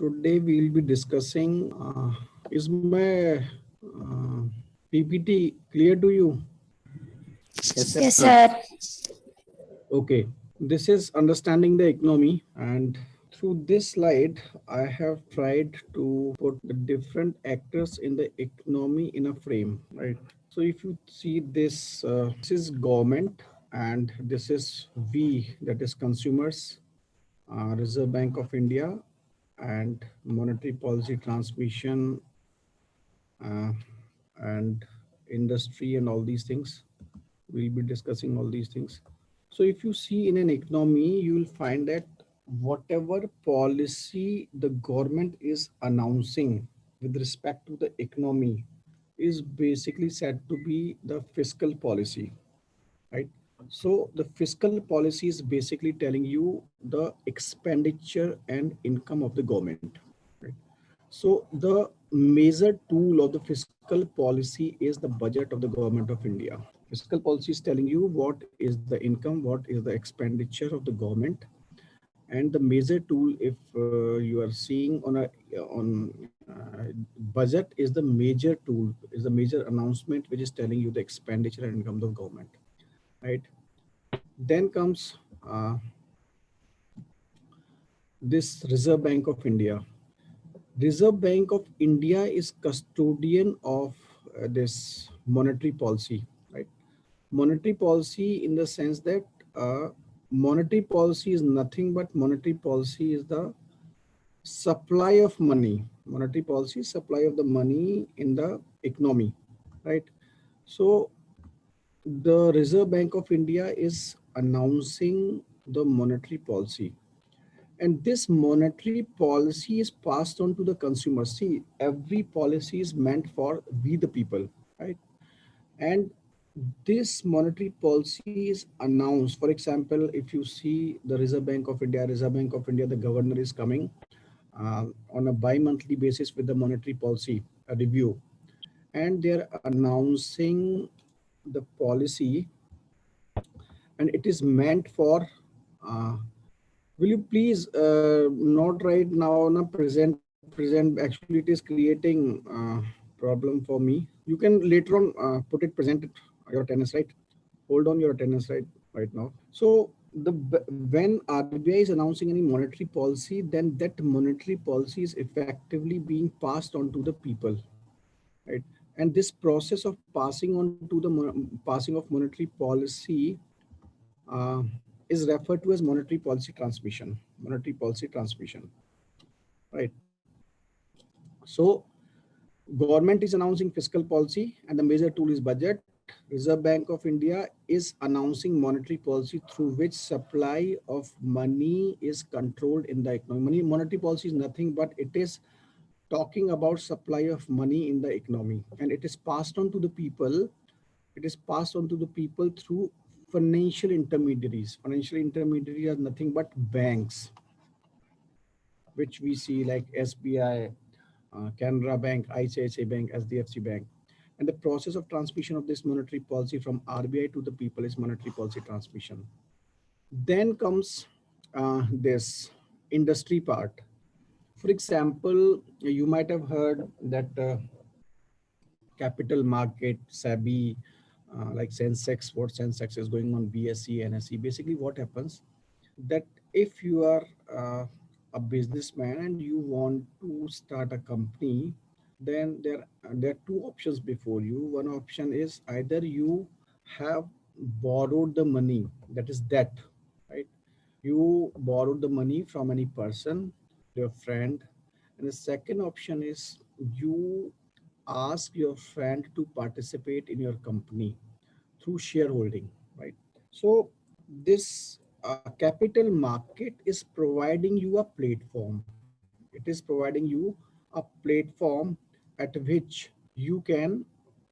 Today we will be discussing, is my PPT clear to you? Yes, sir. Okay, this is understanding the economy, and through this slide, I have tried to put the different actors in the economy in a frame, right? So if you see this, this is government, and this is we, that is consumers, Reserve Bank of India, and monetary policy transmission, uh, and industry, and all these things. We'll be discussing all these things. So if you see in an economy, you will find that whatever policy the government is announcing with respect to the economy is basically said to be the fiscal policy, right? So the fiscal policy is basically telling you the expenditure and income of the government, right? So the major tool of the fiscal policy is the budget of the government of India. Fiscal policy is telling you what is the income, what is the expenditure of the government, and the major tool, if you are seeing on budget, is the major tool, is the major announcement which is telling you the expenditure and income of the government, right? Then comes this Reserve Bank of India. Reserve Bank of India is custodian of this monetary policy, right? Monetary policy in the sense that monetary policy is nothing but monetary policy is the supply of money. Monetary policy is supply of the money in the economy, right? So the Reserve Bank of India is announcing the monetary policy, and this monetary policy is passed on to the consumer. See, every policy is meant for we the people, right? And this monetary policy is announced. For example, if you see the Reserve Bank of India, the governor is coming on a bi-monthly basis with the monetary policy review, and they're announcing the policy, and it is meant for will you please not right now na present, actually it is creating problem for me. You can later on put it present your attendance, right? Hold on your attendance right now. So when RBI is announcing any monetary policy, then that monetary policy is effectively being passed on to the people, right? And this process of passing on to the passing of monetary policy uh, is referred to as monetary policy transmission. Monetary policy transmission, right? So government is announcing fiscal policy, and the major tool is budget. Reserve Bank of India is announcing monetary policy through which supply of money is controlled in the economy. Monetary policy is nothing but it is talking about supply of money in the economy, and it is passed on to the people. It is passed on to the people through financial intermediaries. Financial intermediaries are nothing but banks, which we see like SBI, Canara Bank, ICICI Bank, SDFC Bank. And the process of transmission of this monetary policy from RBI to the people is monetary policy transmission. Then comes this industry part. For example, you might have heard that capital market, SABI, like Sensex, what Sensex is going on, BSE, NSE. Basically, what happens that if you are a businessman and you want to start a company, then there are two options before you. One option is either you have borrowed the money, that is debt, right? You borrowed the money from any person, your friend, and the second option is you ask your friend to participate in your company through shareholding, right? So this capital market is providing you a platform. It is providing you a platform at which you can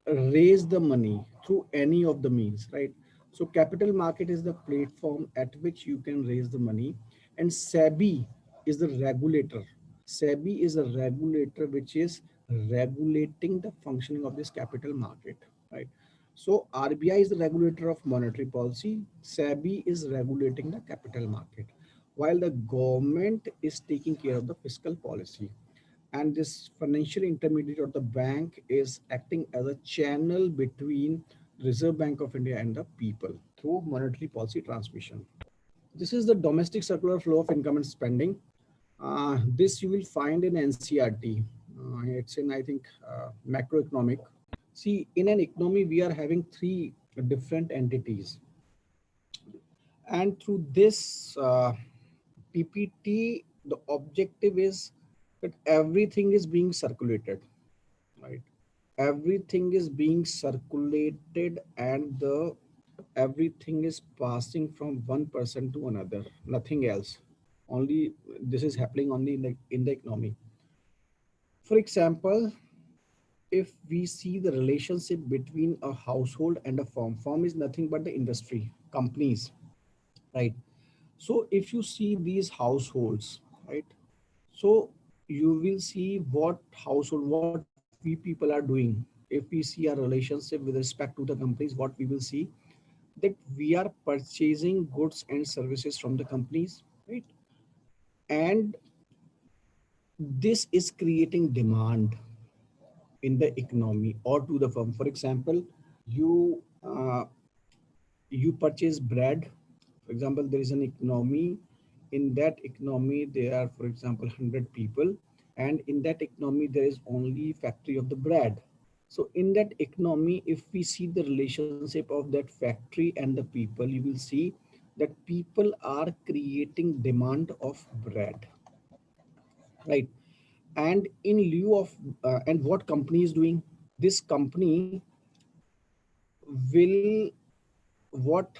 raise the money through any of the means, right? So capital market is the platform at which you can raise the money, and SEBI is the regulator. SEBI is a regulator which is regulating the functioning of this capital market, right? So RBI is the regulator of monetary policy. SEBI is regulating the capital market. while the government is taking care of the fiscal policy. And this financial intermediary or the bank is acting as a channel between Reserve Bank of India and the people through monetary policy transmission. This is the domestic circular flow of income and spending. This you will find in NCRT. It's in, I think, macroeconomic. See, in an economy, we are having three different entities. And through this PPT, the objective is that everything is being circulated, right? Everything is being circulated and the everything is passing from one person to another, nothing else. Only this is happening only in the economy. For example, if we see the relationship between a household and a firm is nothing but the industry, companies, right? So if you see these households, right? So you will see what household, what we people are doing. If we see our relationship with respect to the companies, what we will see that we are purchasing goods and services from the companies, right? And this is creating demand in the economy or to the firm. For example, you you purchase bread. For example, there is an economy. In that economy, there are, for example, 100 people, and in that economy, there is only factory of the bread. So in that economy, if we see the relationship of that factory and the people, you will see that people are creating demand of bread, right? And in lieu of, and what company is doing? This company will what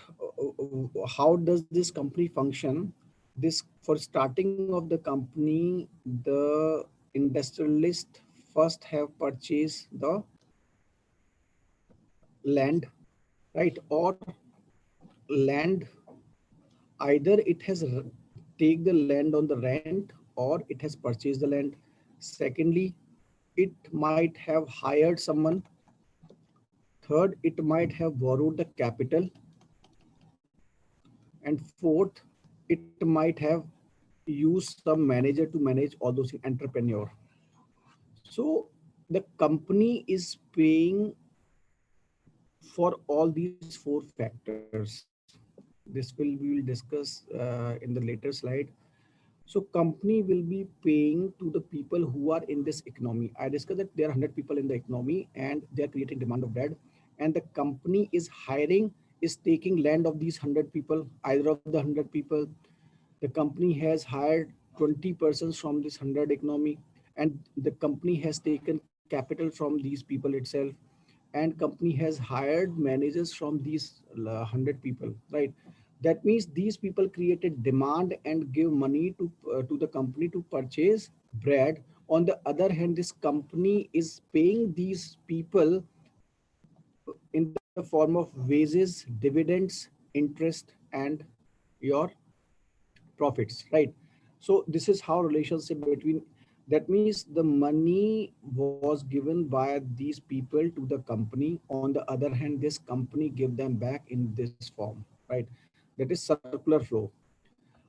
how does this company function? This, for starting of the company, the industrialist first have purchased the land, right? Or land, either it has take the land on the rent or it has purchased the land. Secondly, it might have hired someone. Third, it might have borrowed the capital. And fourth, it might have used some manager to manage all those entrepreneur. So the company is paying for all these four factors. This we will discuss in the later slide. So company will be paying to the people who are in this economy. I discussed that there are 100 people in the economy and they are creating demand of bread, and the company is hiring, is taking land of these 100 people, either of the 100 people. The company has hired 20 persons from this 100 economy, and the company has taken capital from these people itself, and company has hired managers from these 100 people, right? That means these people created demand and give money to the company to purchase bread. On the other hand, this company is paying these people in the form of wages, dividends, interest, and your profits, right? So this is how relationship between, that means the money was given by these people to the company. On the other hand, this company give them back in this form, right? That is circular flow.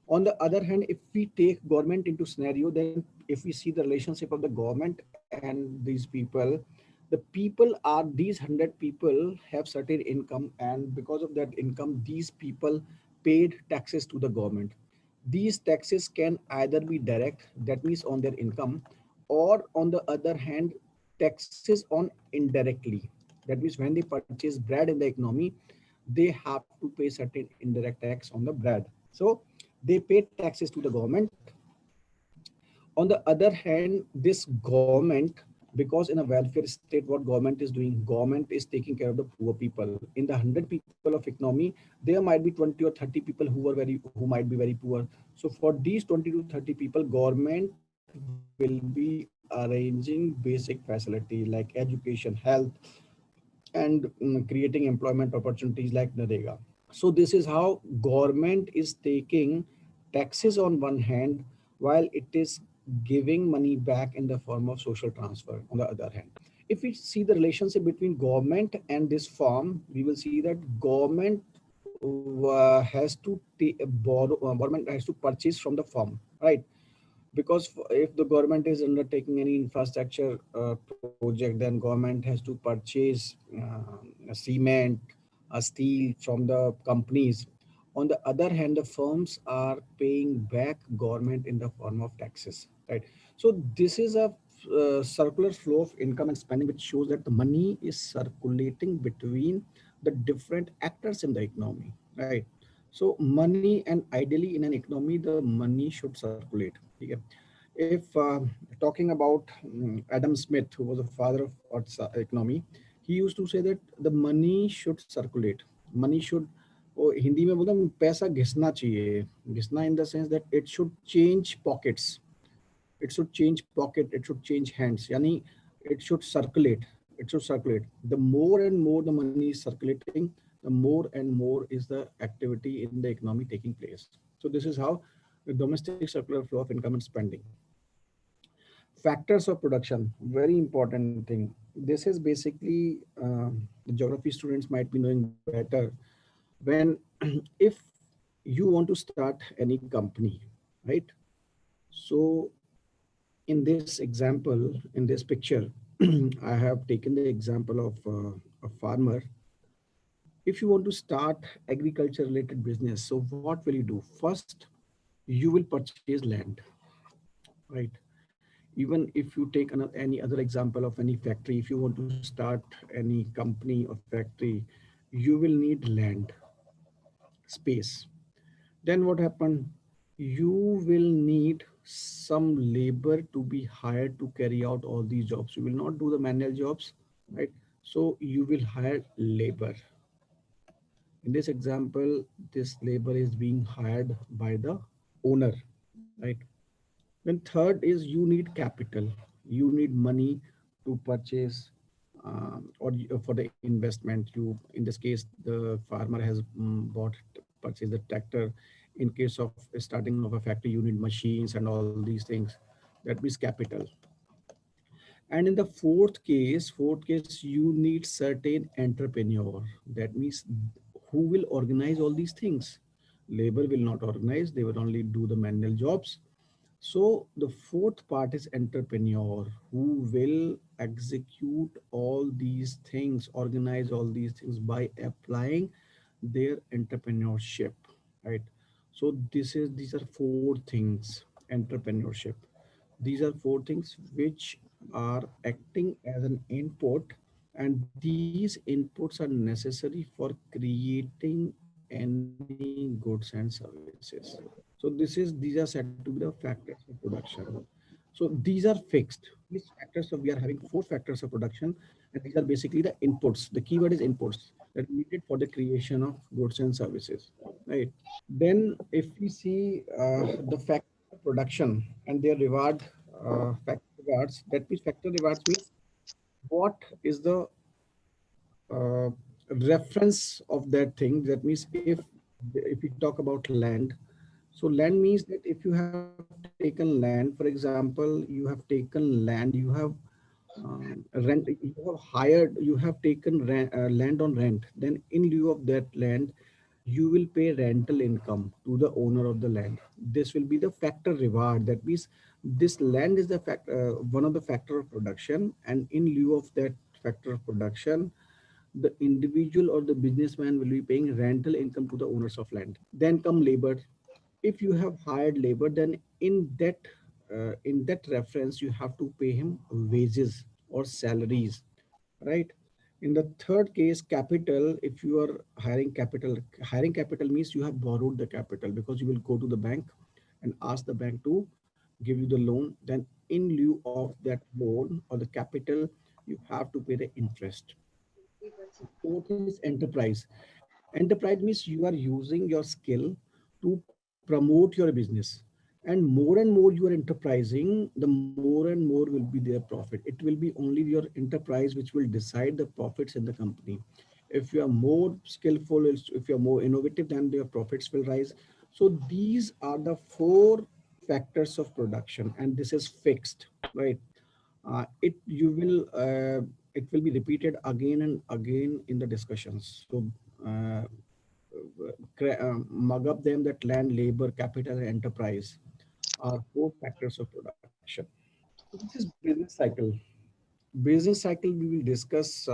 On the other hand, if we take government into scenario, then if we see the relationship of the government and these people, the people are, these 100 people have certain income, and because of that income, these people paid taxes to the government. These taxes can either be direct, that means on their income, or on the other hand, taxes on indirectly. That means when they purchase bread in the economy, they have to pay certain indirect tax on the bread. So they pay taxes to the government. On the other hand, this government, because in a welfare state, what government is doing, government is taking care of the poor people. In the 100 people of economy, there might be 20 or 30 people who might be very poor. So for these 20 to 30 people, government will be arranging basic facility like education, health, and creating employment opportunities like Narega. So this is how government is taking taxes on one hand, while it is giving money back in the form of social transfer on the other hand. If we see the relationship between government and this firm, we will see that government has to borrow, government has to purchase from the firm, right? Because if the government is undertaking any infrastructure project, then government has to purchase cement, steel from the companies. On the other hand, the firms are paying back government in the form of taxes, right? So this is a circular flow of income and spending, which shows that the money is circulating between the different actors in the economy, right? So money, and ideally in an economy, the money should circulate. Okay? If talking about Adam Smith, who was the father of economy, he used to say that the money should circulate. Money should, वो हिंदी में बोलते हैं पैसा घिसना चाहिए, घिसना in the sense that it should change pockets, it should change pocket, it should change hands. Yani it should circulate. It should circulate. The more and more the money is circulating, the more and more is the activity in the economy taking place. So this is how the domestic circular flow of income and spending. Factors of production, very important thing. This is basically the geography students might be knowing better. When if you want to start any company, right? So in this example, in this picture, I have taken the example of a farmer. If you want to start agriculture related business, so what will you do? First, you will purchase land, right? Even if you take any other example of any factory, if you want to start any company or factory, you will need land, space. Then what happened? You will need some labor to be hired to carry out all these jobs. You will not do the manual jobs, right? So you will hire labor. In this example, this labor is being hired by the owner, right? Then third is you need capital. You need money to purchase for the investment. You, in this case, the farmer has purchased the tractor. In case of starting of a factory, you need machines and all these things. That means capital. And in the fourth case, you need certain entrepreneur. That means who will organize all these things. Labor will not organize; they will only do the manual jobs. So the fourth part is entrepreneur, who will execute all these things, organize all these things by applying their entrepreneurship, right? So these are four things. Entrepreneurship. These are four things which are acting as an input, and these inputs are necessary for creating any goods and services. So these are said to be the factors of production. So these are fixed. These factors of, we are having four factors of production, and these are basically the inputs. The keyword is inputs that are needed for the creation of goods and services, right? Then, if we see the factor of production and their reward, factor rewards, that means factor rewards means what is the uh, reference of that thing. That means if we talk about land, so land means that if you have taken land, for example, you have taken land, you have you have taken land on rent. Then in lieu of that land, you will pay rental income to the owner of the land. This will be the factor reward. That means this land is the one of the factor of production, and in lieu of that factor of production, the individual or the businessman will be paying rental income to the owners of land. Then come labor. If you have hired labor, then in that reference you have to pay him wages or salaries, right? In the third case, capital. If you are hiring capital means you have borrowed the capital, because you will go to the bank and ask the bank to give you the loan. Then in lieu of that loan or the capital, you have to pay the interest. Fourth is enterprise. Enterprise means you are using your skill to promote your business. And more you are enterprising, the more and more will be their profit. It will be only your enterprise which will decide the profits in the company. If you are more skillful, if you are more innovative, then your profits will rise. So these are the four factors of production, and this is fixed, right? It will be repeated again and again in the discussions. So uh, mug up them that land, labor, capital, and enterprise are four factors of production. So this is business cycle. Business cycle we will discuss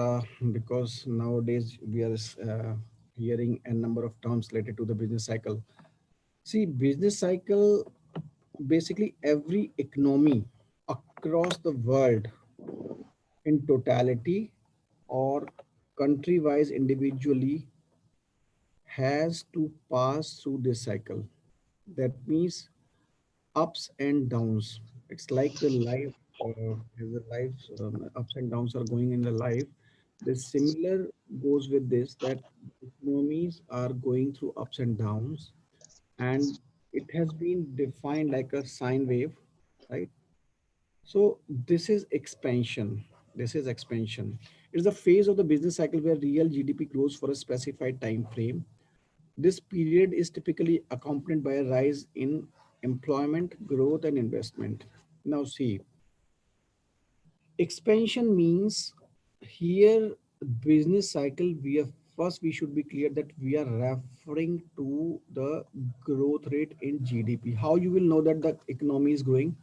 because nowadays we are hearing a number of terms related to the business cycle. See, business cycle, basically every economy across the world in totality or country wise individually has to pass through this cycle. That means ups and downs. It's like the life, as the life ups and downs are going in the life. The similar goes with this, that economies are going through ups and downs, and it has been defined like a sine wave, right? So this is expansion. This is expansion. It's the phase of the business cycle where real GDP grows for a specified time frame. This period is typically accompanied by a rise in employment, growth, and investment. Now, see, expansion means here business cycle. We should be clear that we are referring to the growth rate in GDP. How you will know that the economy is growing?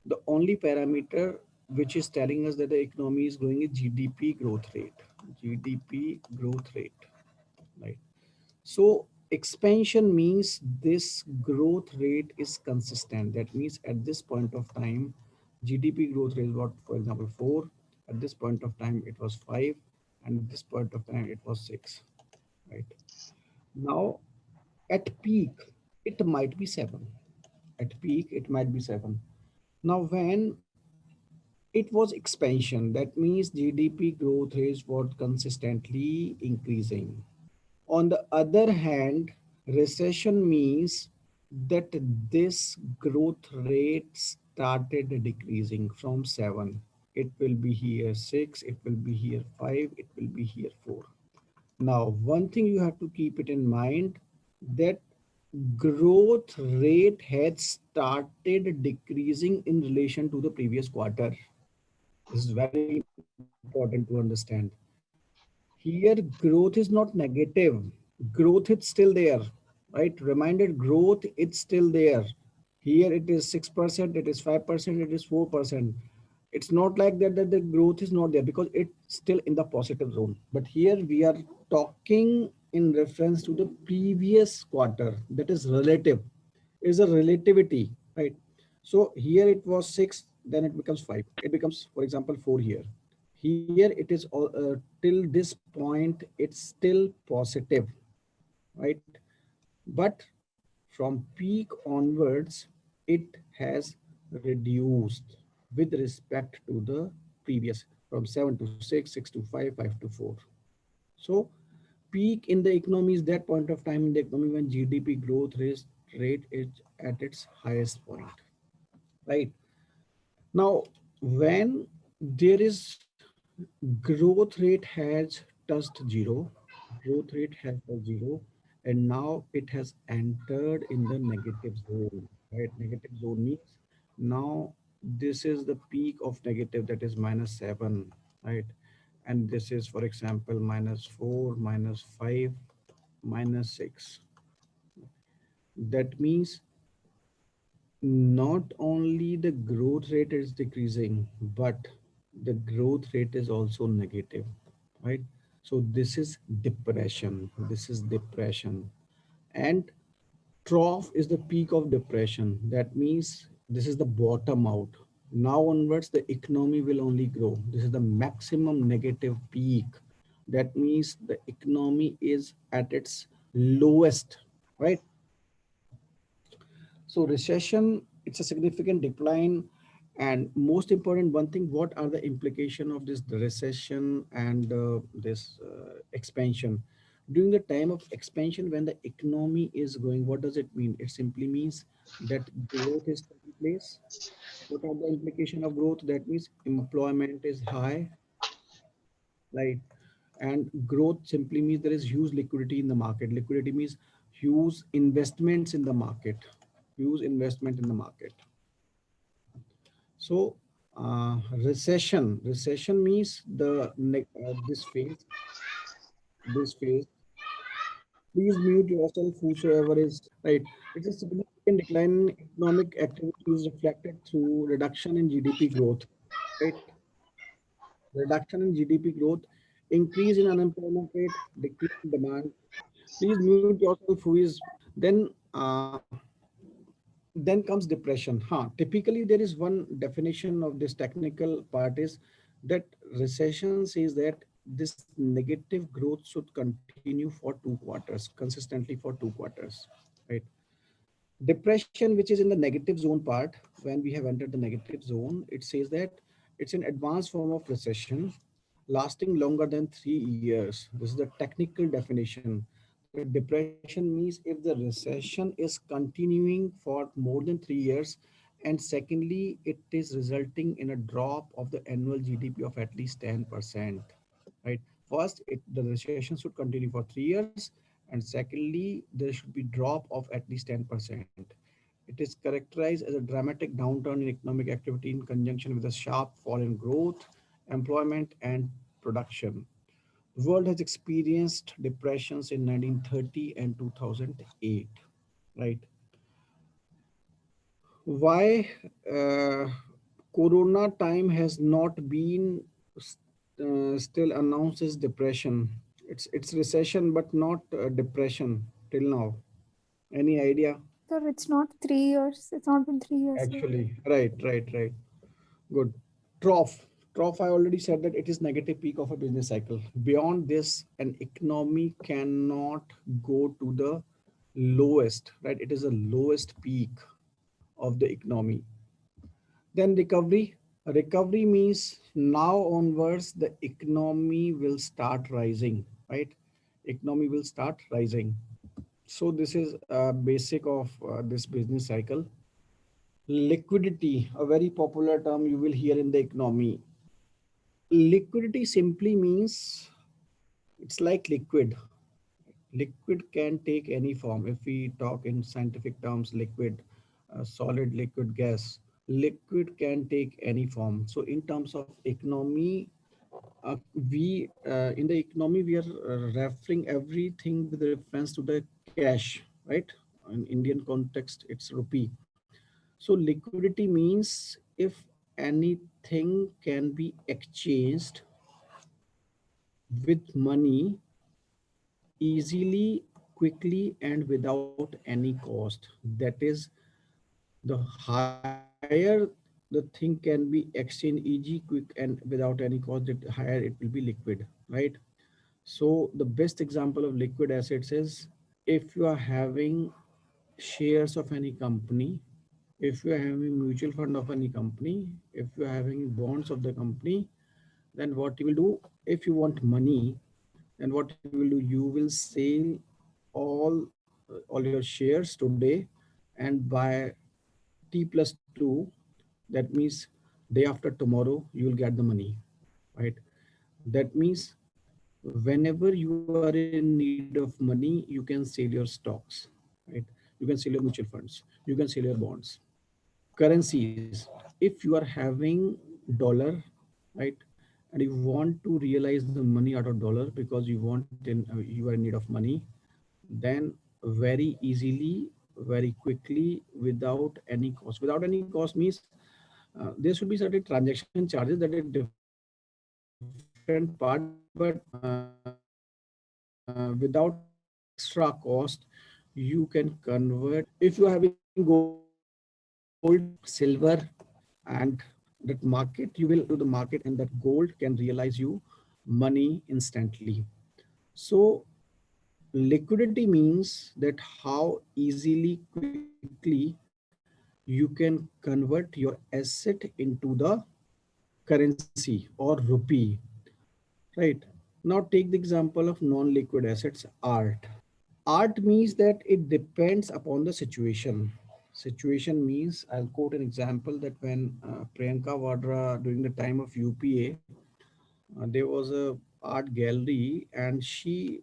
The only parameter which is telling us that the economy is growing is GDP growth rate. GDP growth rate, right? So expansion means this growth rate is consistent. That means at this point of time, GDP growth rate is what, for example, 4. At this point of time, it was 5. And at this point of time, it was 6. Right. Now, at peak, it might be 7. At peak, it might be 7. Now, when it was expansion, that means GDP growth rates were consistently increasing. On the other hand, recession means that this growth rate started decreasing from 7. It will be here 6, it will be here 5, it will be here 4. Now, one thing you have to keep it in mind, that growth rate had started decreasing in relation to the previous quarter. This is very important to understand. Here, growth is not negative. Growth is still there, right? Reminded growth, it's still there. Here it is 6%, it is 5%, it is 4%. It's not like that the growth is not there because it's still in the positive zone. But here we are talking in reference to the previous quarter. That is relative. Is a relativity, right? So here it was 6, then it becomes 5. It becomes, for example, 4 here. Here it is till this point, it's still positive, right? But from peak onwards, it has reduced with respect to the previous, from 7 to 6, 6 to 5, 5 to 4. So peak in the economy is that point of time in the economy when GDP growth rate is at its highest point, right? Now, when there is growth rate has touched 0, growth rate has touched 0, and now it has entered in the negative zone, right? Negative zone means now this is the peak of negative, that is -7, right? And this is, for example, -4, -5, -6. That means not only the growth rate is decreasing, but the growth rate is also negative, right? So this is depression. This is depression. And trough is the peak of depression. That means this is the bottom out. Now onwards, the economy will only grow. This is the maximum negative peak. That means the economy is at its lowest, right? So recession, it's a significant decline. And most important, one thing, what are the implication of this recession and this expansion? During the time of expansion, when the economy is growing, what does it mean? It simply means that growth is taking place. What are the implication of growth? That means employment is high, right? And growth simply means there is huge liquidity in the market. Liquidity means huge investments in the market, huge investment in the market. So recession means this phase, Please mute yourself, whosoever is right. It's a significant decline in economic activity is reflected through reduction in GDP growth, right? Reduction in GDP growth, increase in unemployment rate, decrease in demand. Please mute yourself, who is then. Then comes depression. Typically, there is one definition of this technical part is that recession says that this negative growth should continue for 2 quarters, consistently for 2 quarters, right? Depression, which is in the negative zone part, when we have entered the negative zone, it says that it's an advanced form of recession lasting longer than 3 years. This is the technical definition. The depression means if the recession is continuing for more than 3 years, and secondly, it is resulting in a drop of the annual GDP of at least 10%. Right? First, the recession should continue for 3 years, and secondly, there should be drop of at least 10%. It is characterized as a dramatic downturn in economic activity in conjunction with a sharp fall in growth, employment, and production. The world has experienced depressions in 1930 and 2008, right? Why Corona time has not been still announced as depression? It's recession, but not depression till now. Any idea? Sir, it's not 3 years. It's not been 3 years yet. Actually, right. Good. Trough. Trough, I already said that it is negative peak of a business cycle. Beyond this, an economy cannot go to the lowest, right? It is the lowest peak of the economy. Then recovery. Recovery means now onwards, the economy will start rising, right? Economy will start rising. So this is a basic of this business cycle. Liquidity, a very popular term you will hear in the economy. Liquidity simply means it's like liquid. Liquid can take any form. If we talk in scientific terms, liquid, solid, liquid, gas, liquid can take any form. So in terms of economy, we in the economy we are referring everything with reference to the cash, right? In Indian context, it's rupee. So liquidity means if anything can be exchanged with money easily, quickly, and without any cost. That is, the higher the thing can be exchanged easy, quick, and without any cost, the higher it will be liquid, right? So the best example of liquid assets is if you are having shares of any company, if you are having mutual fund of any company, if you are having bonds of the company, then what you will do, if you want money, then what you will do, you will sell all all your shares today, and by t plus 2, that means day after tomorrow, you will get the money, right? That means whenever you are in need of money, you can sell your stocks, right? You can sell your mutual funds, you can sell your bonds. Currencies, if you are having dollar, right, and you want to realize the money out of dollar because you are in need of money, then very easily, very quickly, without any cost. Without any cost means there should be certain transaction charges, that is different part, but without any extra cost, you can convert your if you are having gold, silver, and that market, you will go to the market, and that gold can realize you money instantly. So liquidity means that how easily, quickly you can convert your asset into the currency or rupee, right? Now take the example of non-liquid assets, art. Art means that it depends upon the situation. Means, I'll quote an example that when Priyanka Vadra, during the time of UPA, there was a art gallery, and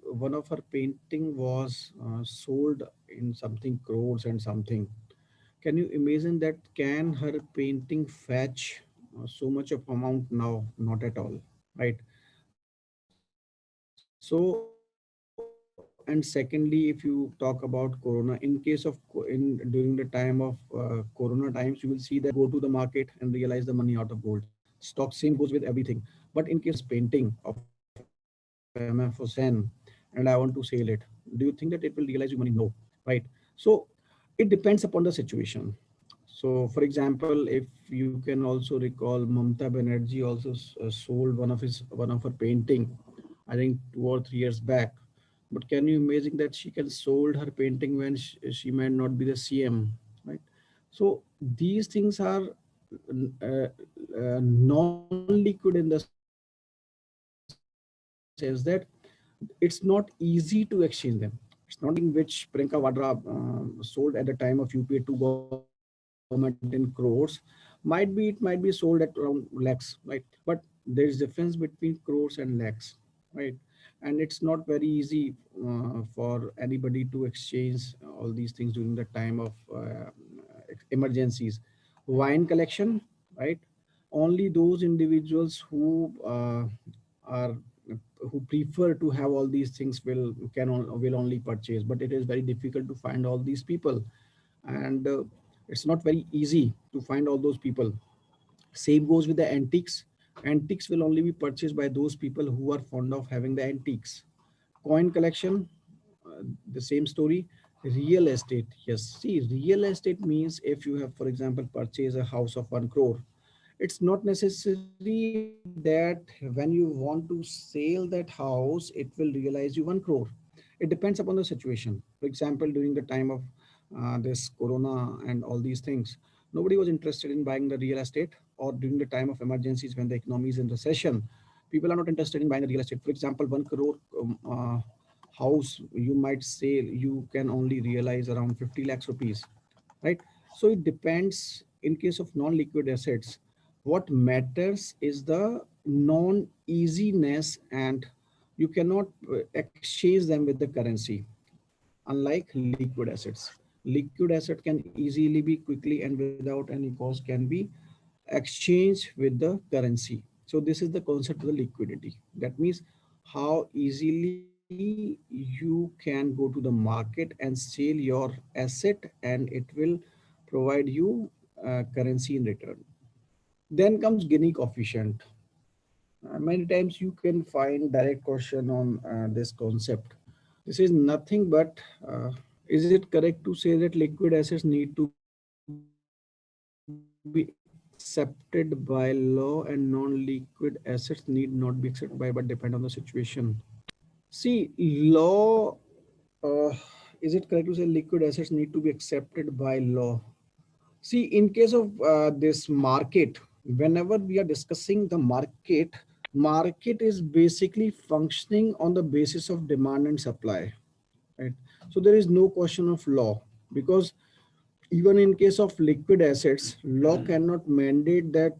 one of her painting was sold in something crores and something. Can you imagine that? Can her painting fetch so much of amount now? Not at all, right? So And secondly, if you talk about corona, in case of in during the time of corona times, you will see that go to the market and realize the money out of gold. Stock same goes with everything. But in case painting of MF Hussain and I want to sell it, do you think that it will realize you money? No, right? So it depends upon the situation. So, for example, if you can also recall, Mamta Banerjee also sold one of her painting, I think 2 or 3 years back. But can you imagine that she can sold her painting when she might not be the CM, right? So these things are non-liquid in the sense that it's not easy to exchange them. It's not something which Priyanka Vadra sold at the time of UPA to government in crores. Might be it might be sold at around lakhs, right? But there is difference between crores and lakhs, right? And it's not very easy for anybody to exchange all these things during the time of emergencies. Wine collection, right? Only those individuals are who prefer to have all these things will only purchase, but it is very difficult to find all these people. And it's not very easy to find all those people. Same goes with the antiques. Antiques will only be purchased by those people who are fond of having the antiques. Coin collection, the same story. Real estate, yes. See, real estate means if you have, for example, purchased a house of 1 crore, it's not necessary that when you want to sell that house, it will realize you 1 crore. It depends upon the situation. For example, during the time of this corona and all these things, nobody was interested in buying the real estate. Or during the time of emergencies when the economy is in recession, people are not interested in buying a real estate. For example, 1 crore house you might say you can only realize around 50 lakhs rupees, right? So it depends. In case of non-liquid assets, what matters is the non-easiness, and you cannot exchange them with the currency, unlike liquid assets. Liquid asset can easily be quickly and without any cost can be exchanged with the currency. So this is the concept of the liquidity. That means how easily you can go to the market and sell your asset and it will provide you currency in return. Then comes Gini coefficient. Many times you can find direct question on this concept. This is nothing but is it correct to say that liquid assets need to be accepted by law and non-liquid assets need not be accepted by but depend on the situation? See, law, is it correct to say liquid assets need to be accepted by law? See, in case of this market, whenever we are discussing the market is basically functioning on the basis of demand and supply, right? So there is no question of law, because even in case of liquid assets, law cannot mandate that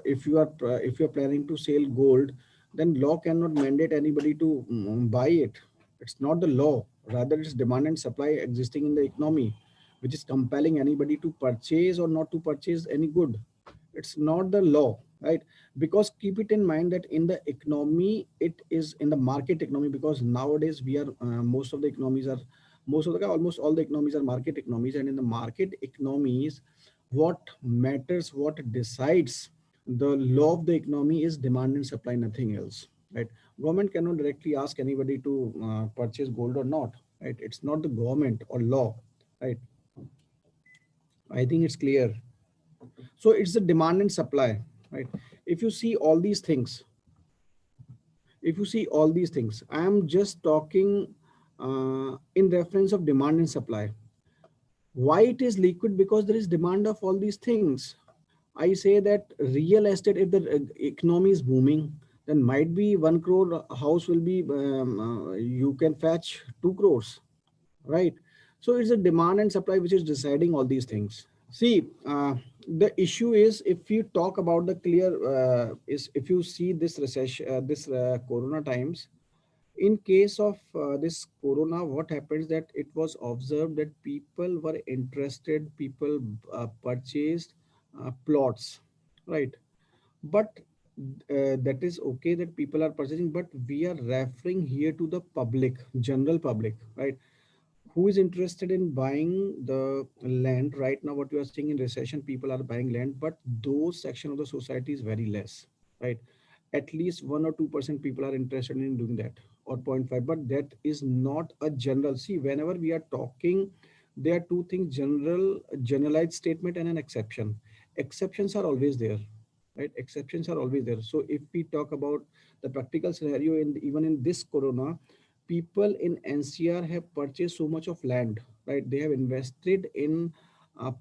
if you are planning to sell gold, then law cannot mandate anybody to buy it. It's not the law, rather it's demand and supply existing in the economy which is compelling anybody to purchase or not to purchase any good. It's not the law, right? Because keep it in mind that in the economy, it is in the market economy, because nowadays we are most of the almost all the economies are market economies, and in the market economies, what matters, what decides the law of the economy is demand and supply, nothing else, right? Government cannot directly ask anybody to purchase gold or not, right? It's not the government or law, right? I think it's clear. So it's the demand and supply, right? If you see all these things, if you see all these things, I am just talking in reference of demand and supply. Why it is liquid? Because there is demand of all these things. I say that real estate, if the economy is booming, then might be 1 crore house will be you can fetch 2 crores, right? So it's a demand and supply which is deciding all these things. See, the issue is, if you talk about the clear is if you see this recession, this corona times, in case of this corona, what happens that it was observed that people were interested, people purchased plots, right? But that is okay that people are purchasing, but we are referring here to the public, general public, right? Who is interested in buying the land right now? What we are seeing in recession, people are buying land, but those section of the society is very less, right? At least 1 or 2% people are interested in doing that, or zero point 0.5, but that is not a general. See, whenever we are talking, there are two things: generalized statement and an exception. Exceptions are always there, right? Exceptions are always there. So if we talk about the practical scenario, in even in this corona, people in NCR have purchased so much of land, right? They have invested in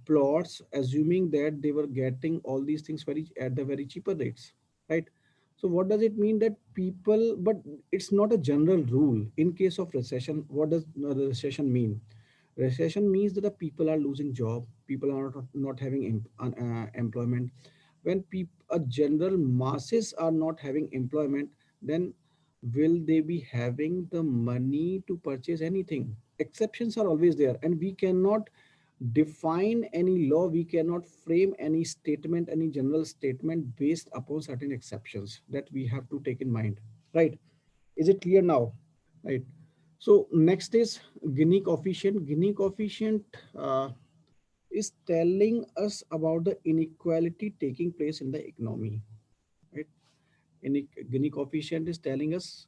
plots, assuming that they were getting all these things very at the very cheaper rates, right? So what does it mean that people? But it's not a general rule. In case of recession, what does the recession mean? Recession means that the people are losing job, people are not having employment. When a general masses are not having employment, then will they be having the money to purchase anything? Exceptions are always there, and we cannot define any law, we cannot frame any statement, any general statement based upon certain exceptions. That we have to take in mind, right? Is it clear now? Right. So next is Gini coefficient. Gini coefficient is telling us about the inequality taking place in the economy. Right. Gini coefficient is telling us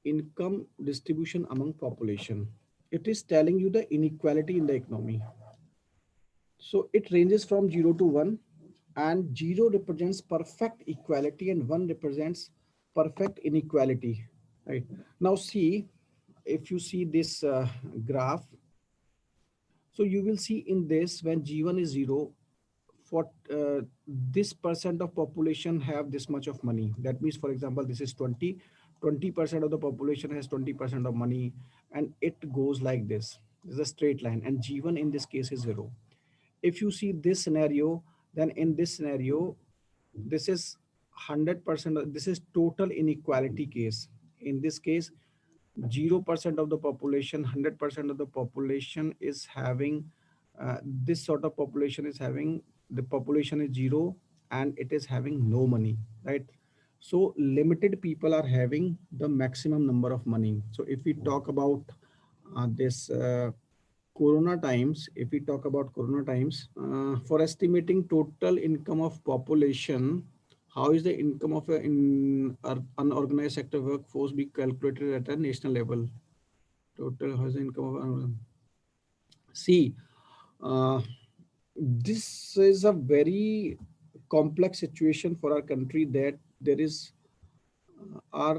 income distribution among population. It is telling you the inequality in the economy. So it ranges from 0 to 1, and 0 represents perfect equality and 1 represents perfect inequality. Right. Now see, if you see this graph, so you will see in this, when G1 is 0, for this percent of population have this much of money. That means, for example, this is 20% of the population has 20% of money, and it goes like this. This is a straight line, and G1 in this case is 0. If you see this scenario, then in this scenario, this is 100%, this is total inequality case. In this case, 0% of the population, 100% of the population is having this sort of population is having, the population is 0 and it is having no money, right? So limited people are having the maximum number of money. So if we talk about this corona times, if we talk about corona times, for estimating total income of population, how is the income of unorganized sector workforce be calculated at a national level? Total, how is the income of see, uh, this is a very complex situation for our country, that there is our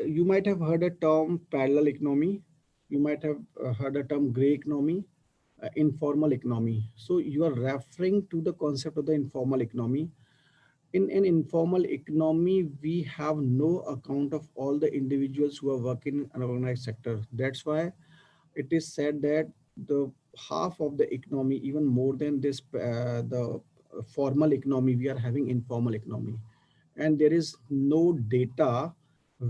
you might have heard a term parallel economy, you might have heard a term gray economy, informal economy. So you are referring to the concept of the informal economy. In an informal economy, we have no account of all the individuals who are working in unorganized sector. That's why it is said that the half of the economy, even more than this, the formal economy, we are having informal economy, and there is no data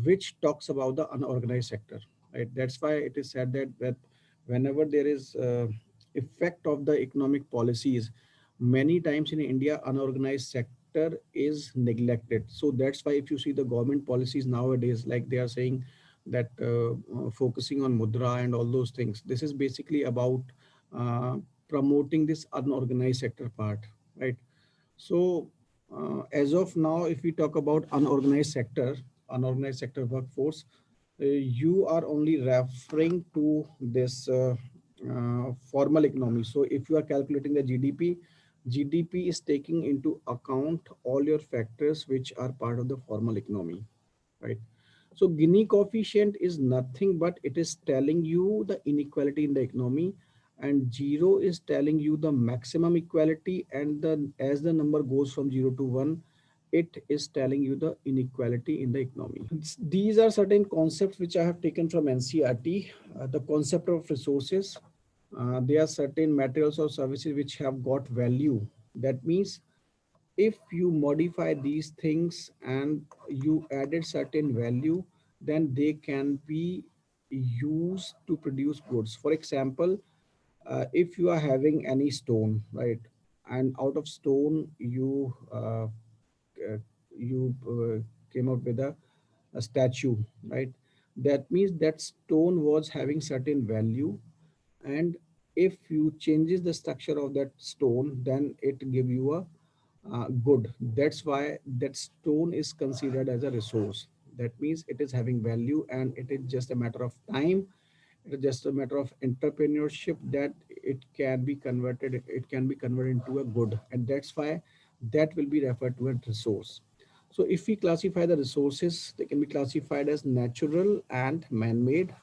which talks about the unorganized sector, right? That's why it is said that whenever there is effect of the economic policies, many times in India unorganized sector is neglected. So that's why if you see the government policies nowadays, like they are saying that focusing on mudra and all those things, this is basically about uh, promoting this unorganized sector part, right? So as of now, if we talk about unorganized sector workforce, you are only referring to this formal economy. So if you are calculating the GDP, GDP is taking into account all your factors which are part of the formal economy, right? So Gini coefficient is nothing but it is telling you the inequality in the economy, and 0 is telling you the maximum equality, and the as the number goes from 0 to 1, it is telling you the inequality in the economy. These are certain concepts which I have taken from NCRT. The concept of resources. There are certain materials or services which have got value. That means if you modify these things and you added certain value, then they can be used to produce goods. For example, if you are having any stone, right, and out of stone you came up with a statue, right? That means that stone was having certain value, and if you changes the structure of that stone, then it give you a good. That's why that stone is considered as a resource. That means it is having value, and it is just a matter of time. It is just a matter of entrepreneurship that it can be converted into a good, and that's why that will be referred to as resource. So if we classify the resources, they can be classified as natural and man-made.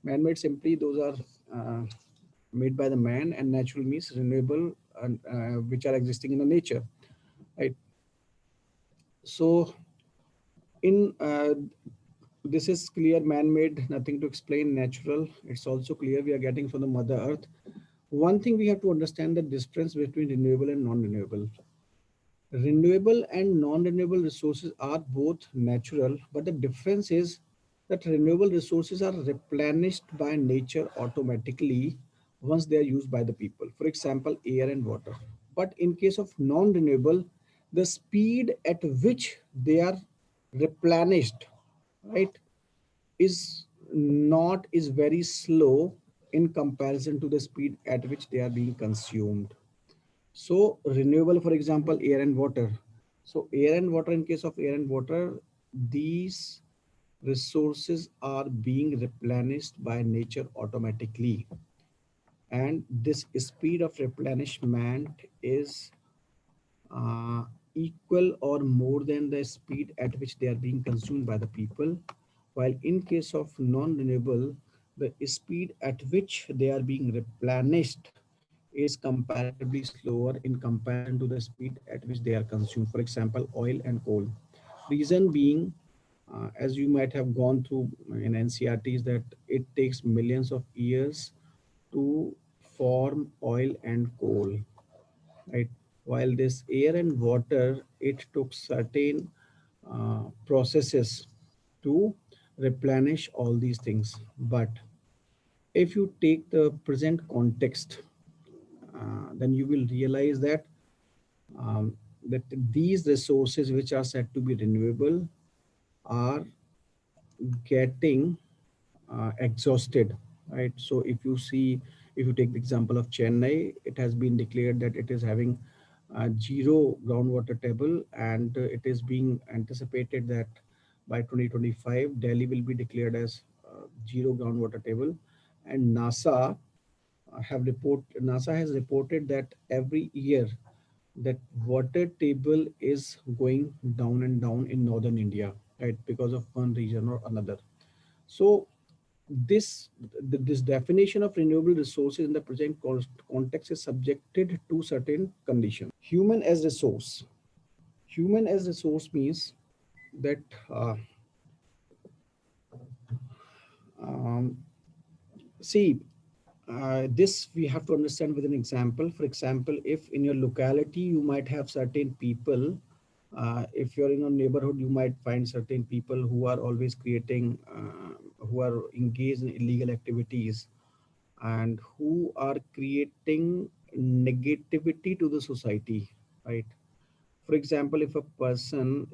Man-made, simply those are made by the man, and natural means renewable, and which are existing in the nature, right? So in this is clear, man-made, nothing to explain. Natural, it's also clear, we are getting from the mother earth. One thing, we have to understand the difference between renewable and non-renewable. Renewable and non-renewable resources are both natural, but the difference is that renewable resources are replenished by nature automatically once they are used by the people. For example, air and water. But in case of non-renewable, the speed at which they are replenished, right, is not is very slow in comparison to the speed at which they are being consumed. So renewable, for example, air and water. So air and water, in case of air and water, these resources are being replenished by nature automatically. And this speed of replenishment is uh, equal or more than the speed at which they are being consumed by the people. While in case of non-renewable, the speed at which they are being replenished is comparatively slower in comparison to the speed at which they are consumed. For example, oil and coal. Reason being, as you might have gone through in NCRTs, that it takes millions of years to form oil and coal, right? While this air and water, it took certain processes to replenish all these things. But if you take the present context, then you will realize um, that these resources which are said to be renewable are getting exhausted, right? So if you see, if you take the example of Chennai, it has been declared that it is having zero groundwater table, and it is being anticipated that by 2025 Delhi will be declared as zero groundwater table. And NASA has reported that every year that water table is going down and down in northern India, right, because of one region or another. So this definition of renewable resources in the present context is subjected to certain conditions. Human as resource. Human as resource means that um, see, this we have to understand with an example. For example, if in your locality you might have certain people, if you're in a neighborhood, you might find certain people who are always creating, who are engaged in illegal activities, and who are creating negativity to the society, right? For example, if a person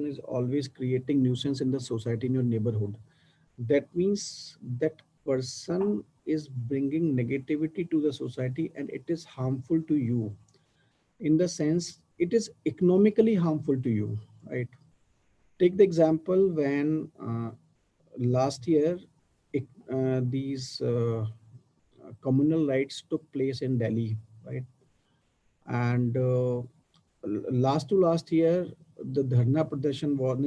is always creating nuisance in the society, in your neighborhood, that means that person is bringing negativity to the society, and it is harmful to you, in the sense it is economically harmful to you, right? Take the example when last year these communal rights took place in Delhi, right? And last to last year, the dharna pradarsan was,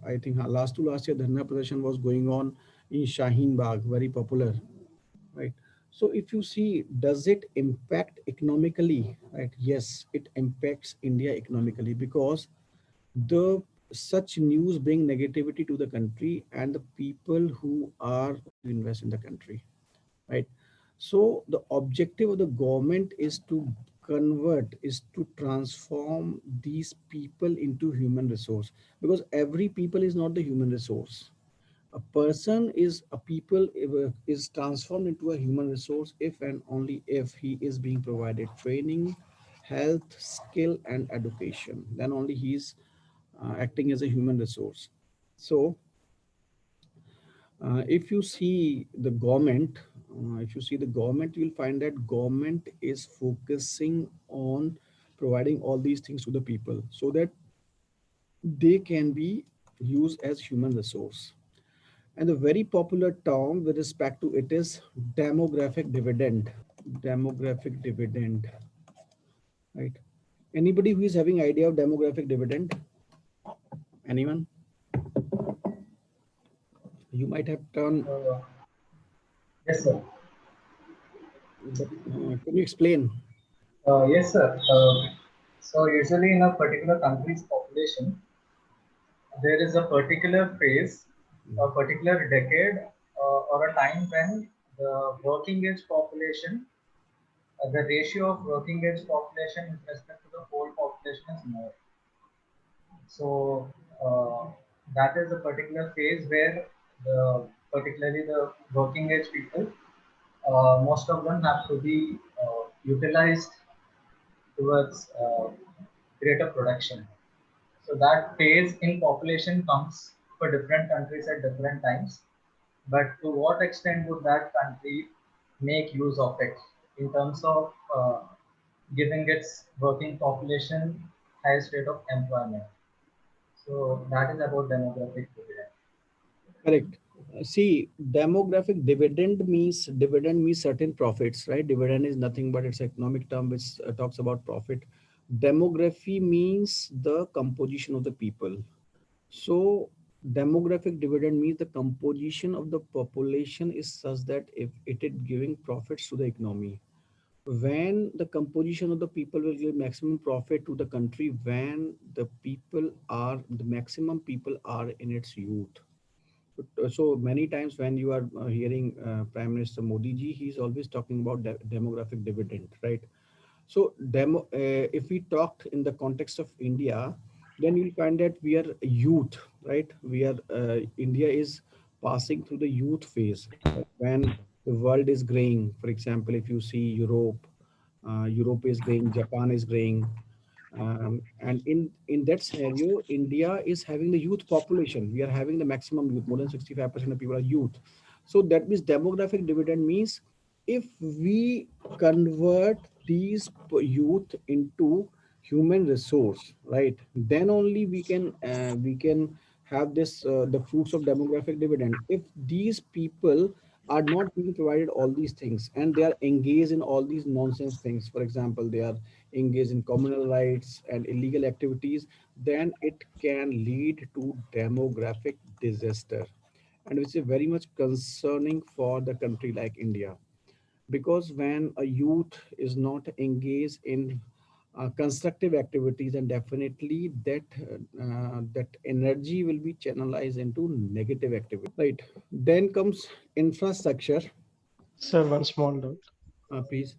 I think, last to last year, dharna pradarsan was going on in Shaheen Bagh, very popular, right? So if you see, does it impact economically, right? Yes, it impacts India economically, because the such news bring negativity to the country and the people who are to invest in the country, right? So the objective of the government is to is to transform these people into human resource, because every people is not the human resource. A person is a people is transformed into a human resource if and only if he is being provided training, health, skill, and education. Then only he is acting as a human resource. So if you see the government, you'll find that government is focusing on providing all these things to the people so that they can be used as human resource. And a very popular term with respect to it is demographic dividend. Demographic dividend, right? Anybody who is having idea of demographic dividend? Anyone? You might have done, Uh, yes, sir. but can you explain? Yes, sir. So usually in a particular country's population, there is a particular phase, a particular decade, or a time when the working age population, the ratio of working age population with respect to the whole population is more. So that is a particular phase where particularly the working age people, most of them have to be utilized towards greater production. So that phase in population comes for different countries at different times. But to what extent would that country make use of it in terms of giving its working population highest rate of employment? So that is about demographic dividend. Correct. See, demographic dividend means certain profits, right? Dividend is nothing but it's economic term which talks about profit. Demography means the composition of the people. So demographic dividend means the composition of the population is such that if it is giving profits to the economy. When the composition of the people will give maximum profit to the country when the maximum people are in its youth. So many times when you are hearing Prime Minister Modi ji, he's always talking about demographic dividend, right? So if we talked in the context of India, then you'll find that we are youth, right? India is passing through the youth phase, right? When the world is graying. For example, if you see Europe, Europe is graying, Japan is graying, and in that scenario, India is having the youth population. We are having the maximum youth. More than 65% of people are youth. So that means demographic dividend means if we convert these youth into human resource, right, then only we can have this the fruits of demographic dividend. If these people are not being provided all these things and they are engaged in all these nonsense things, for example, they are engaged in communal rights and illegal activities, then it can lead to demographic disaster, and which is very much concerning for the country like India. Because when a youth is not engaged in constructive activities, and definitely that energy will be channelized into negative activities, right? Then comes infrastructure. Sir, one small doubt. Please.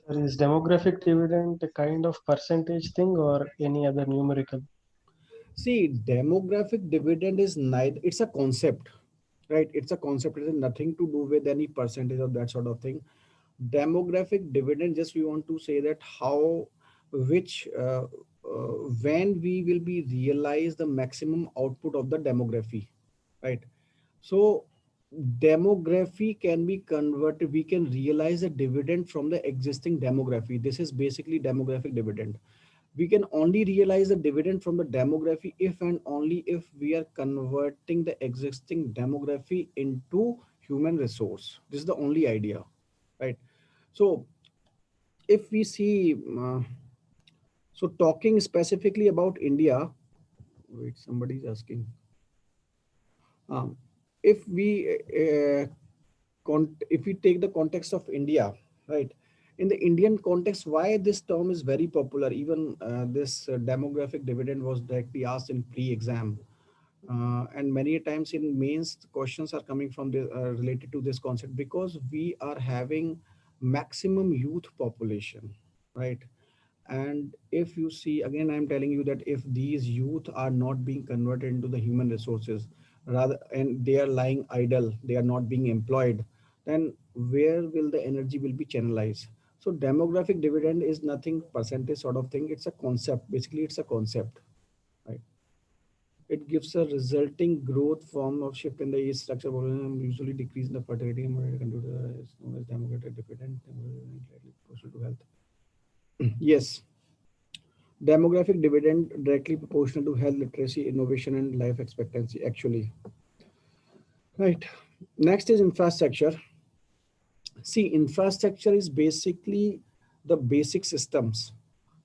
Sir, is demographic dividend a kind of percentage thing or any other numerical? See, demographic dividend is neither, it's a concept, right? It's a concept. It has nothing to do with any percentage or that sort of thing. Demographic dividend, just we want to say that how, which, when we will be realize the maximum output of the demography, right? So demography can be converted, we can realize a dividend from the existing demography. This is basically demographic dividend. We can only realize the dividend from the demography if and only if we are converting the existing demography into human resource. This is the only idea, right? So if we see, so talking specifically about India, wait, somebody is asking. Um, if we if we take the context of India, right? In the Indian context, why this term is very popular? Even this demographic dividend was directly asked in pre-exam, and many times in mains questions are coming from the related to this concept because we are having maximum youth population, right? And if you see, again, I'm telling you that if these youth are not being converted into the human resources, rather, and they are lying idle, they are not being employed, then where will the energy will be channelized? So demographic dividend is nothing percentage sort of thing. It's a concept. Basically, it's a concept, right? it gives a resulting growth form of shift in the age structure, usually decrease in the fertility and computer is known as demographic dividend, proportional to health. Yes, demographic dividend directly proportional to health, literacy, innovation, and life expectancy, actually. Right. Next is infrastructure. See, infrastructure is basically the basic systems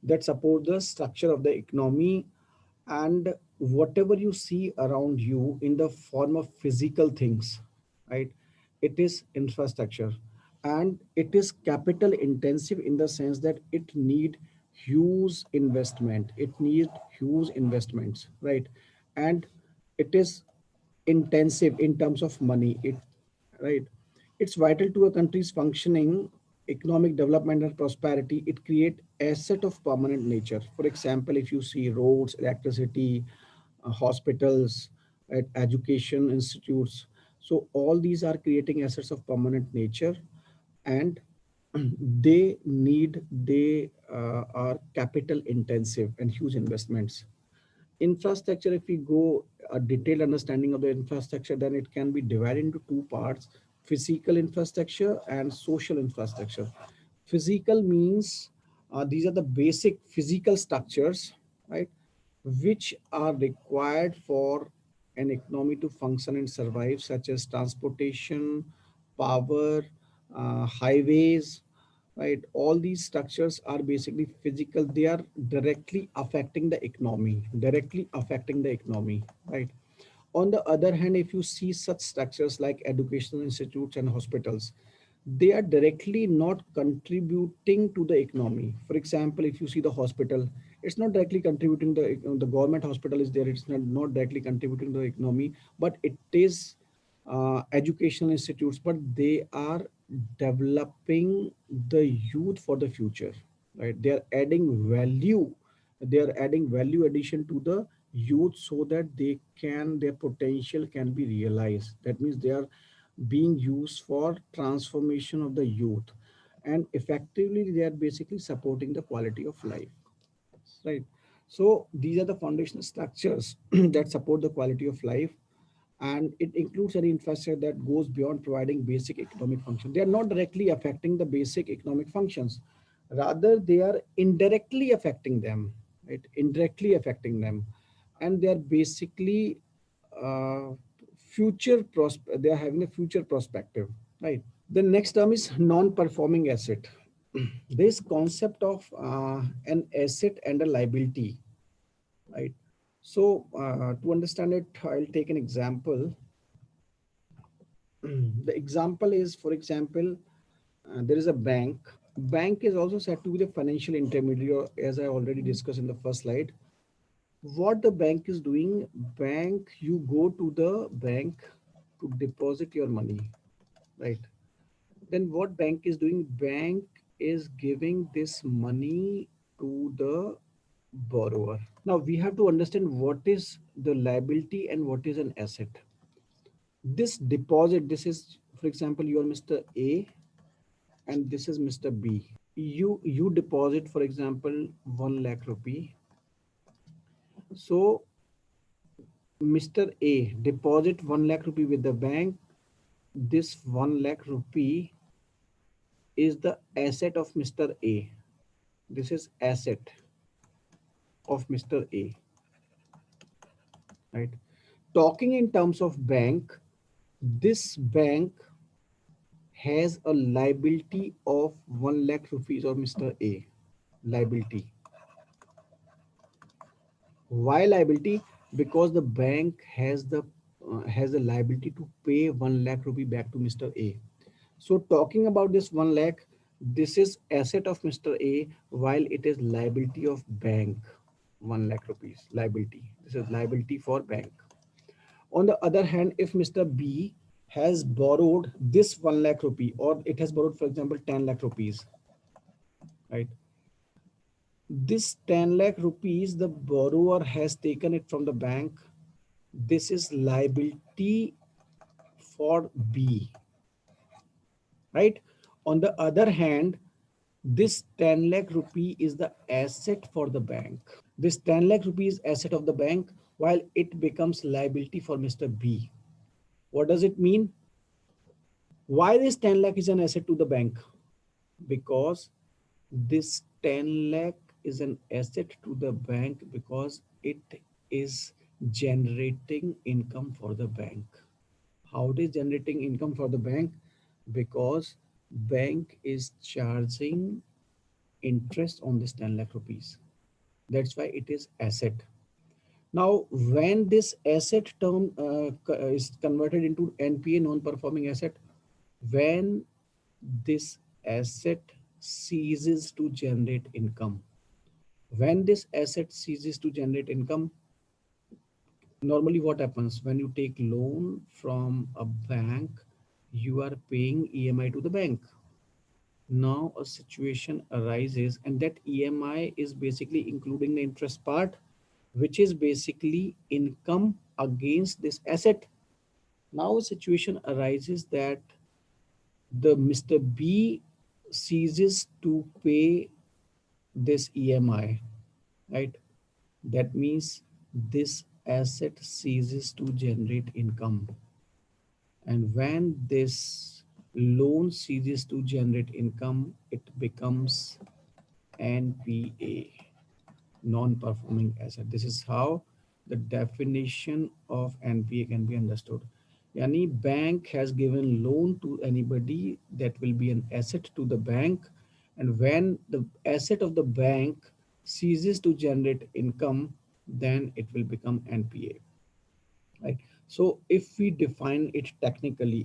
that support the structure of the economy and whatever you see around you in the form of physical things, right? It is infrastructure, and it is capital intensive in the sense that it need huge investment. It needs huge investments, right? And it is intensive in terms of money. It right, it's vital to a country's functioning, economic development and prosperity. It create asset of permanent nature. For example, if you see roads, electricity, hospitals, right, education institutes, so all these are creating assets of permanent nature, and they are capital intensive and huge investments. Infrastructure, if we go a detailed understanding of the infrastructure, then it can be divided into two parts: physical infrastructure and social infrastructure. Physical means these are the basic physical structures, right, which are required for an economy to function and survive, such as transportation, power, highways, right? All these structures are basically physical. They are directly affecting the economy, right? On the other hand, if you see such structures like educational institutes and hospitals, they are directly not contributing to the economy. For example, if you see the hospital, it's not directly contributing, the government hospital is there, it's not directly contributing to the economy, but it is educational institutes, but they are developing the youth for the future, right? They are adding value, they are adding value addition to the youth so that their potential can be realized. That means they are being used for transformation of the youth, and effectively they are basically supporting the quality of life, right? So these are the foundational structures that support the quality of life, and it includes any infrastructure that goes beyond providing basic economic function. They are not directly affecting the basic economic functions, rather they are indirectly affecting them, right? Indirectly affecting them, and they are basically uh, they are having a future perspective, right? The next term is non-performing asset. This concept of an asset and a liability, right? So to understand it, I'll take an example. The example is, for example, there is a bank. Bank is also said to be the financial intermediary, or as I already discussed in the first slide. What the bank is doing, you go to the bank to deposit your money, right? Then what bank is doing? Bank is giving this money to the borrower. Now we have to understand what is the liability and what is an asset. This deposit, this is, for example, you are Mr. A and this is Mr. B. You deposit, for example, 1 lakh rupee. So Mr. A deposit 1 lakh rupee with the bank. This 1 lakh rupee is the asset of Mr. A. This is asset of Mr. A, right? Talking in terms of bank, this bank has a liability of 1 lakh rupees of Mr. A. Liability. Why liability? Because the bank has a liability to pay 1 lakh rupee back to Mr. A. So talking about this 1 lakh, this is asset of Mr. A, while it is liability of bank. 1 lakh rupees liability. This is liability for bank. On the other hand, if Mr. B has borrowed this 1 lakh rupee, or it has borrowed, for example, 10 lakh rupees, right? This 10 lakh rupees, the borrower has taken it from the bank. This is liability for B, right? On the other hand, this 10 lakh rupee is the asset for the bank. This 10 lakh rupees asset of the bank, while it becomes liability for Mr. B. What does it mean? Why this 10 lakh is an asset to the bank? Because this 10 lakh is an asset to the bank because it is generating income for the bank. How it is generating income for the bank? Because bank is charging interest on this 10 lakh rupees. That's why it is asset. Now, when this asset term is converted into NPA, non-performing asset, when this asset ceases to generate income. When this asset ceases to generate income, normally what happens when you take loan from a bank, you are paying EMI to the bank. Now a situation arises, and that EMI is basically including the interest part, which is basically income against this asset. Now a situation arises that the Mr. B ceases to pay this EMI, right? That means this asset ceases to generate income. And when this loan ceases to generate income, it becomes NPA, non-performing asset. This is how the definition of NPA can be understood. Any bank has given loan to anybody that will be an asset to the bank, and when the asset of the bank ceases to generate income, then it will become NPA, right? So if we define it technically,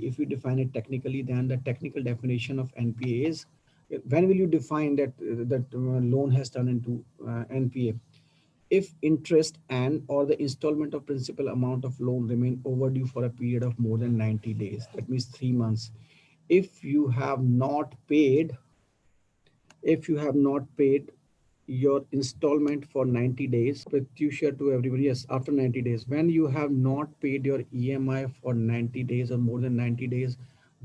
then the technical definition of NPA is, when will you define that loan has turned into NPA? If interest and or the installment of principal amount of loan remain overdue for a period of more than 90 days, that means 3 months. If you have not paid, if you have not paid your installment for 90 days, Pratyusha to everybody, yes, after 90 days, when you have not paid your EMI for 90 days or more than 90 days,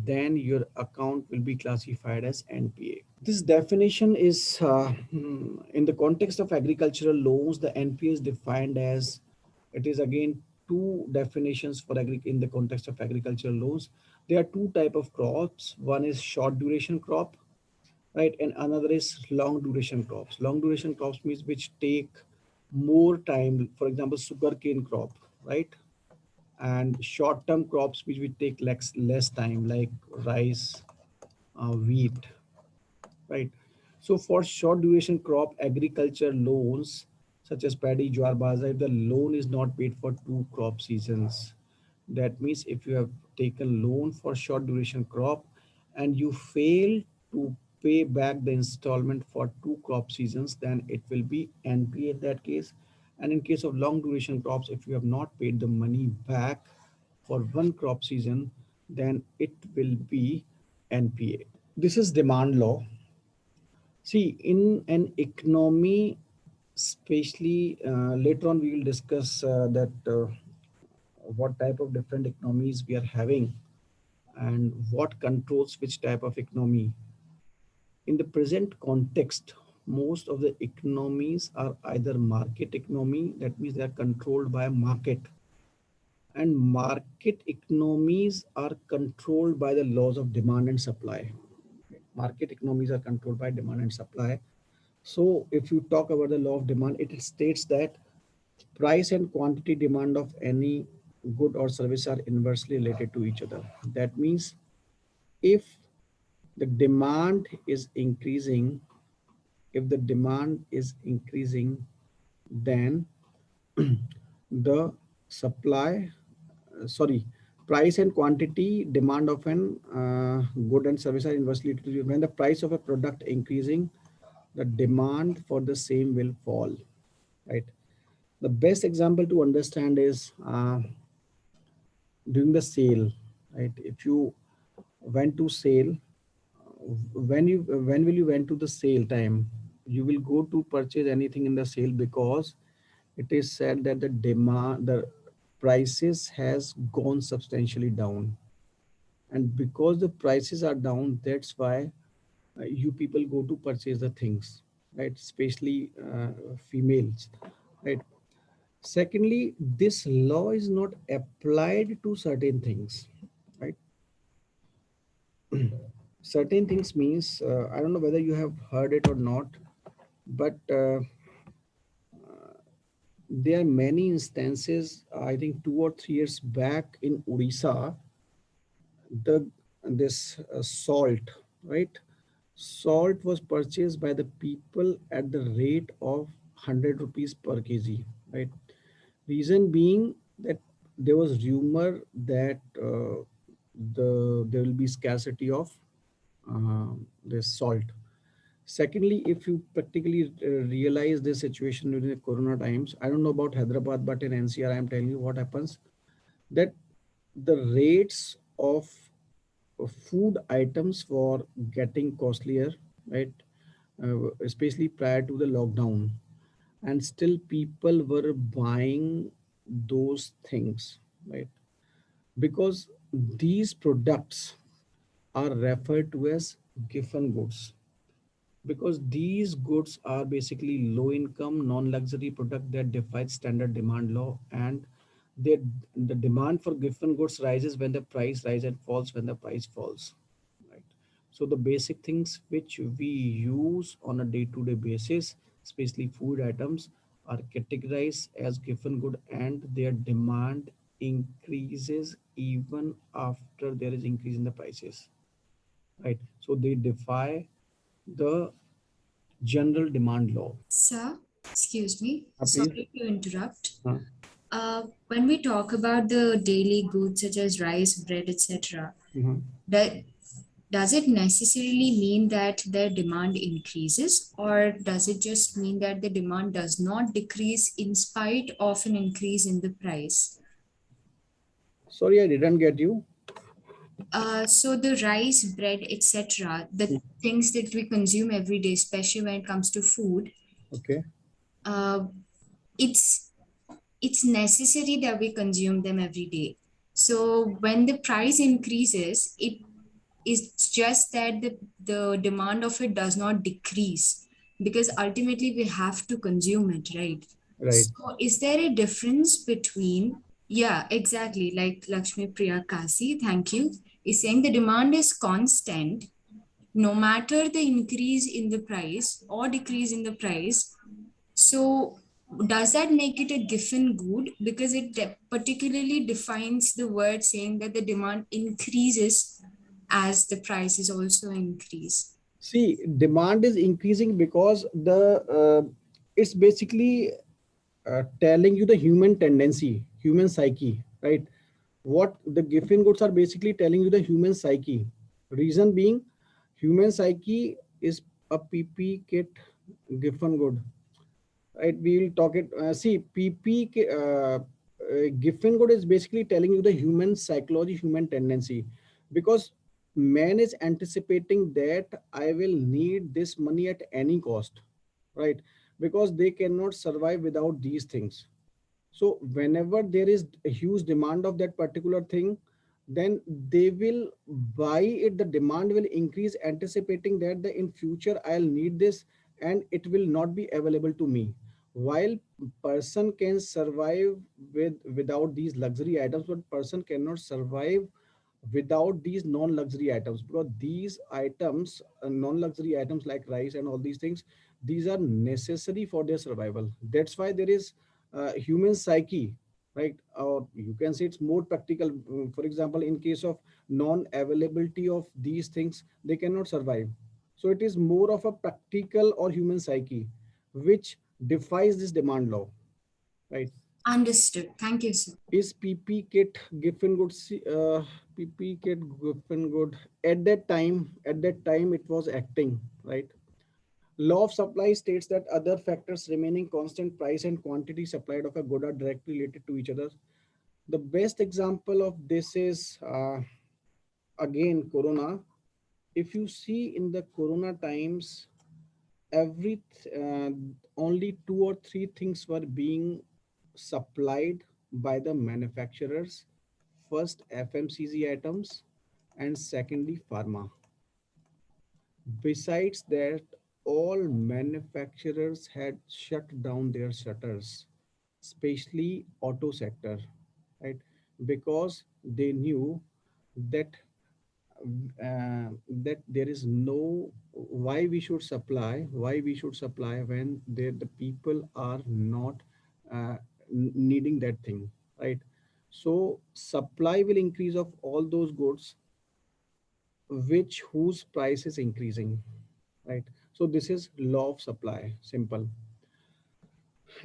then your account will be classified as NPA. This definition is in the context of agricultural loans, the NPA is defined as, it is again two definitions for in the context of agricultural loans. There are two type of crops. One is short duration crop, right? And another is long duration crops. Long duration crops means which take more time, for example, sugarcane crop, right? And short term crops which will take less time, like rice, wheat, right? So for short duration crop agriculture loans such as paddy, jowar, bajra, if the loan is not paid for 2 crop seasons, that means if you have taken loan for short duration crop and you fail to pay back the installment for 2 crop seasons, then it will be NPA in that case. And in case of long duration crops, if you have not paid the money back for 1 crop season, then it will be NPA. This is demand law. See, in an economy, especially later on, we will discuss that what type of different economies we are having and what controls which type of economy. In the present context, most of the economies are either market economy, that means they are controlled by a market, and market economies are controlled by the laws of demand and supply. Market economies are controlled by demand and supply. So if you talk about the law of demand, it states that price and quantity demand of any good or service are inversely related to each other. That means if the demand is increasing, if the demand is increasing, then the supply, sorry, price and quantity demand of an good and service are inversely related to. When the price of a product increasing, the demand for the same will fall, right? The best example to understand is during the sale, right? If you went to sale, when will you went to the sale time? You will go to purchase anything in the sale because it is said that the prices has gone substantially down, and because the prices are down, that's why you people go to purchase the things, right? Especially females, right? Secondly, this law is not applied to certain things, right? Certain things means, I don't know whether you have heard it or not, but there are many instances, I think 2 or 3 years back in Odisha, the this salt, right? Salt was purchased by the people at the rate of 100 rupees per kg, right? Reason being that there was rumor that there will be scarcity of this salt. Secondly, if you practically realize this situation during the Corona times, I don't know about Hyderabad, but in NCR, I am telling you what happens, that the rates of food items for getting costlier, right? Especially prior to the lockdown, and still people were buying those things, right? Because these products are referred to as giffen goods, because these goods are basically low income non-luxury product that defies standard demand law, and they, the demand for giffen goods rises when the price rises and falls when the price falls, right? So the basic things which we use on a day-to-day basis, especially food items, are categorized as giffen good, and their demand increases even after there is increase in the prices, right? So they defy the general demand law. Sir, excuse me. Please. Sorry to interrupt. Uh, When we talk about the daily goods such as rice, bread, etc., mhm. that does it necessarily mean that their demand increases, or does it just mean that the demand does not decrease in spite of an increase in the price? Sorry, I didn't get you. So the rice, bread, etc., the things that we consume every day, especially when it comes to food, Okay. uh, it's it's necessary that we consume them every day. So when the price increases, it is just that the demand of it does not decrease, because ultimately we have to consume it, right? Right. So is there a difference between, yeah, exactly, like Lakshmi Priya Kasi, thank you, is saying the demand is constant no matter the increase in the price or decrease in the price. So does that make it a giffen good? Because it particularly defines the word saying that the demand increases as the prices also increase. See, demand is increasing because it's basically telling you the human tendency, human psyche, right? What the giffen goods are basically telling you the human psyche. Reason being, human psyche is a PP kit giffen good, right? We'll talk it. See, Giffen good is basically telling you the human psychology, human tendency, because man is anticipating that I will need this money at any cost, right? Because they cannot survive without these things. So whenever there is a huge demand of that particular thing, then they will buy it. The demand will increase, anticipating that the in future I'll need this and it will not be available to me. While person can survive without these luxury items, but person cannot survive without these non-luxury items, because these items, non-luxury items like rice and all these things, these are necessary for their survival. That's why there is human psyche, right? Or you can say it's more practical. For example, in case of non-availability of these things, they cannot survive. So it is more of a practical or human psyche which defies this demand law, right? Understood. Thank you, sir. Is PP kit given good? PP kit given good at that time? At that time, it was acting, right? Law of supply states that other factors remaining constant, price and quantity supplied of a good are directly related to each other. The best example of this is again Corona. If you see in the Corona times, every only 2 or 3 things were being supplied by the manufacturers. First, FMCG items, and secondly, pharma. Besides that, all manufacturers had shut down their shutters. especially auto sector, right? Because they knew that that there is no why we should supply when the people are not needing that thing, right? So supply will increase of all those goods which whose price is increasing, right? So this is law of supply, simple.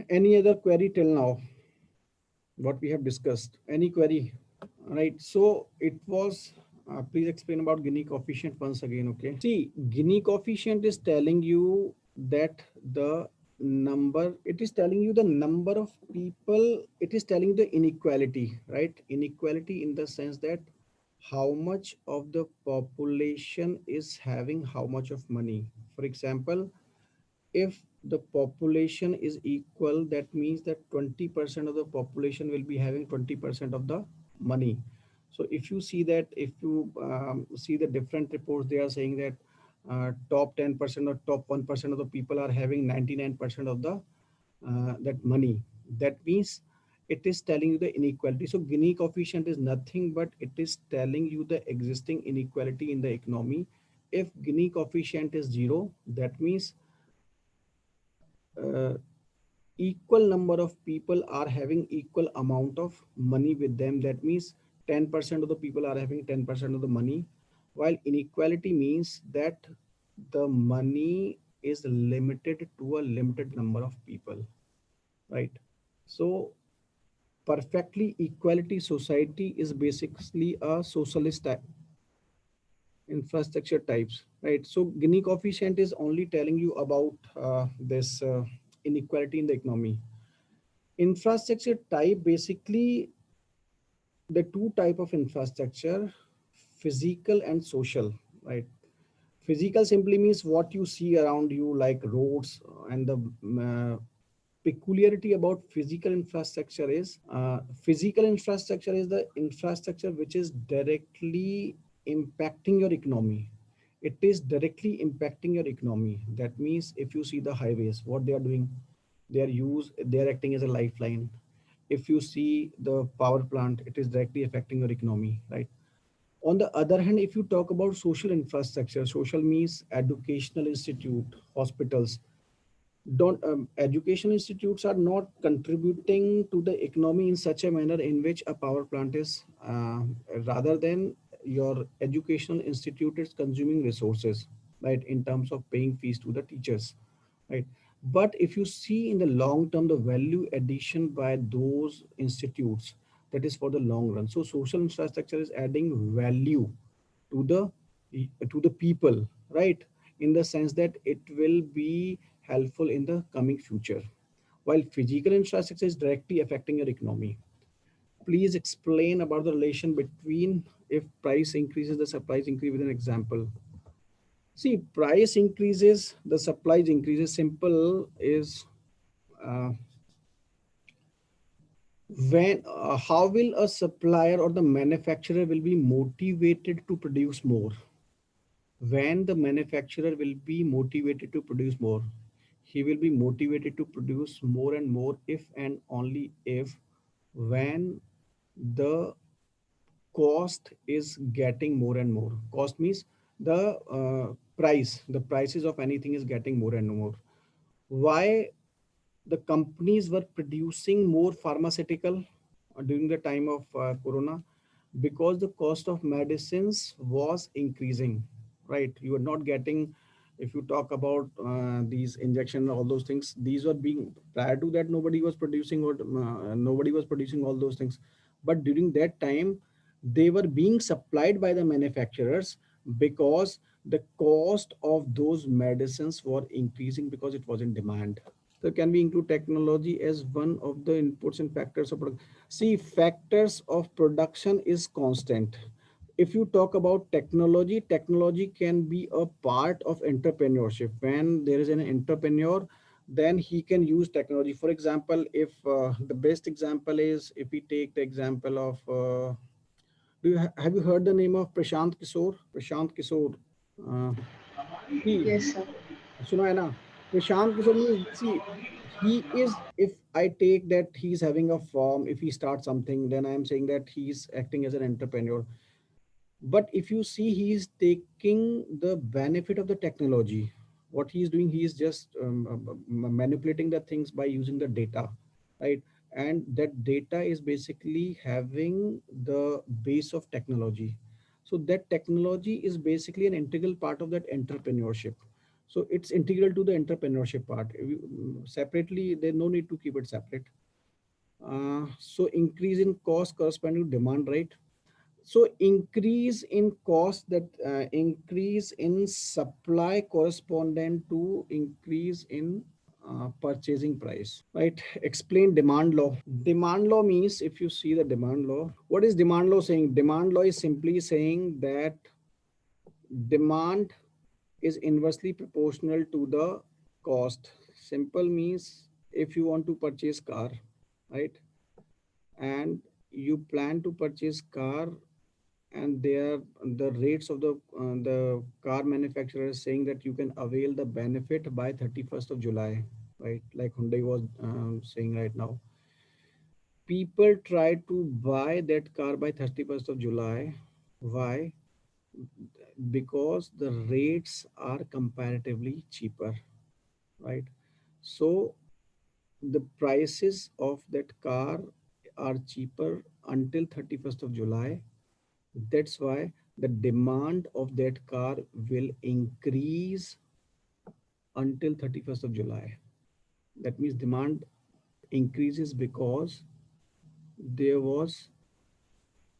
Any other query till now, what we have discussed? Any query? Right, so it was please explain about Gini coefficient once again. Okay, see, Gini coefficient is telling you that the number, it is telling you the number of people, it is telling you the inequality, right? Inequality in the sense that how much of the population is having how much of money. For example, if the population is equal, that means that 20% of the population will be having 20% of the money. So if you see that, if you see the different reports, they are saying that top 10% or top 1% of the people are having 99% of the that money. That means it is telling you the inequality. So Gini coefficient is nothing but it is telling you the existing inequality in the economy. If Gini coefficient is zero, that means uh, equal number of people are having equal amount of money with them. That means 10% of the people are having 10% of the money, while inequality means that the money is limited to a limited number of people, right? So perfectly equality society is basically a socialist infrastructure types, right? So Gini coefficient is only telling you about this inequality in the economy. Infrastructure type, basically the two type of infrastructure, physical and social, right? Physical simply means what you see around you, like roads, and the peculiarity about physical infrastructure is the infrastructure which is directly impacting your economy. It is directly impacting your economy. That means if you see the highways, what they are doing, they are acting as a lifeline. If you see the power plant, it is directly affecting your economy, right? On the other hand, if you talk about social infrastructure, social means educational institute, hospitals. Don't Educational institutes are not contributing to the economy in such a manner in which a power plant is, rather than your educational institute is consuming resources, right, in terms of paying fees to the teachers, right? But if you see in the long term, the value addition by those institutes, that is for the long run. So social infrastructure is adding value to the people, right? In the sense that it will be helpful in the coming future, while physical infrastructure is directly affecting your economy. Please explain about the relation between if price increases, the supplies increase with an example. See, price increases, the supplies increases. Simple is uh, when how will a supplier or the manufacturer will be motivated to produce more? When the manufacturer will be motivated to produce more, he will be motivated to produce more and more if and only if when the cost is getting more and more. Cost means the the prices of anything is getting more and more. Why the companies were producing more pharmaceutical during the time of corona? Because the cost of medicines was increasing, right? You are not getting, if you talk about these injection, all those things, these were being, prior to that nobody was producing, or nobody was producing all those things. But during that time they were being supplied by the manufacturers, because the cost of those medicines were increasing because it was in demand. So can we include technology as one of the inputs and factors of production? See, factors of production is constant. If you talk about technology, technology can be a part of entrepreneurship. When there is an entrepreneur, then he can use technology. For example, if the best example is, if we take the example of, have you heard the name of Prashant Kishore? Prashant Kishore. Uh, see, Yes, sir. सुना है ना? Prashant Kishor means, see, he is, if I take that he's having a firm. If he starts something, then I am saying that he's acting as an entrepreneur. But if you see, he is taking the benefit of the technology. What he is doing, he is just manipulating the things by using the data, right? And that data is basically having the base of technology. So that technology is basically an integral part of that entrepreneurship. So it's integral to the entrepreneurship part. Separately, there's no need to keep it separate. So increase in cost corresponding to demand, right? So increase in cost, that increase in supply correspondent to increase in purchasing price, right? Explain demand law. Demand law means, if you see the demand law, what is demand law saying? Demand law is simply saying that demand is inversely proportional to the cost. Simple means, if you want to purchase car, right, and you plan to purchase car, and there the rates of the car manufacturer is saying that you can avail the benefit by 31st of July, right? Like Hyundai was saying right now. People try to buy that car by 31st of July. Why? Because the rates are comparatively cheaper, right? So the prices of that car are cheaper until 31st of July. That's why the demand of that car will increase until 31st of July. That means demand increases because there was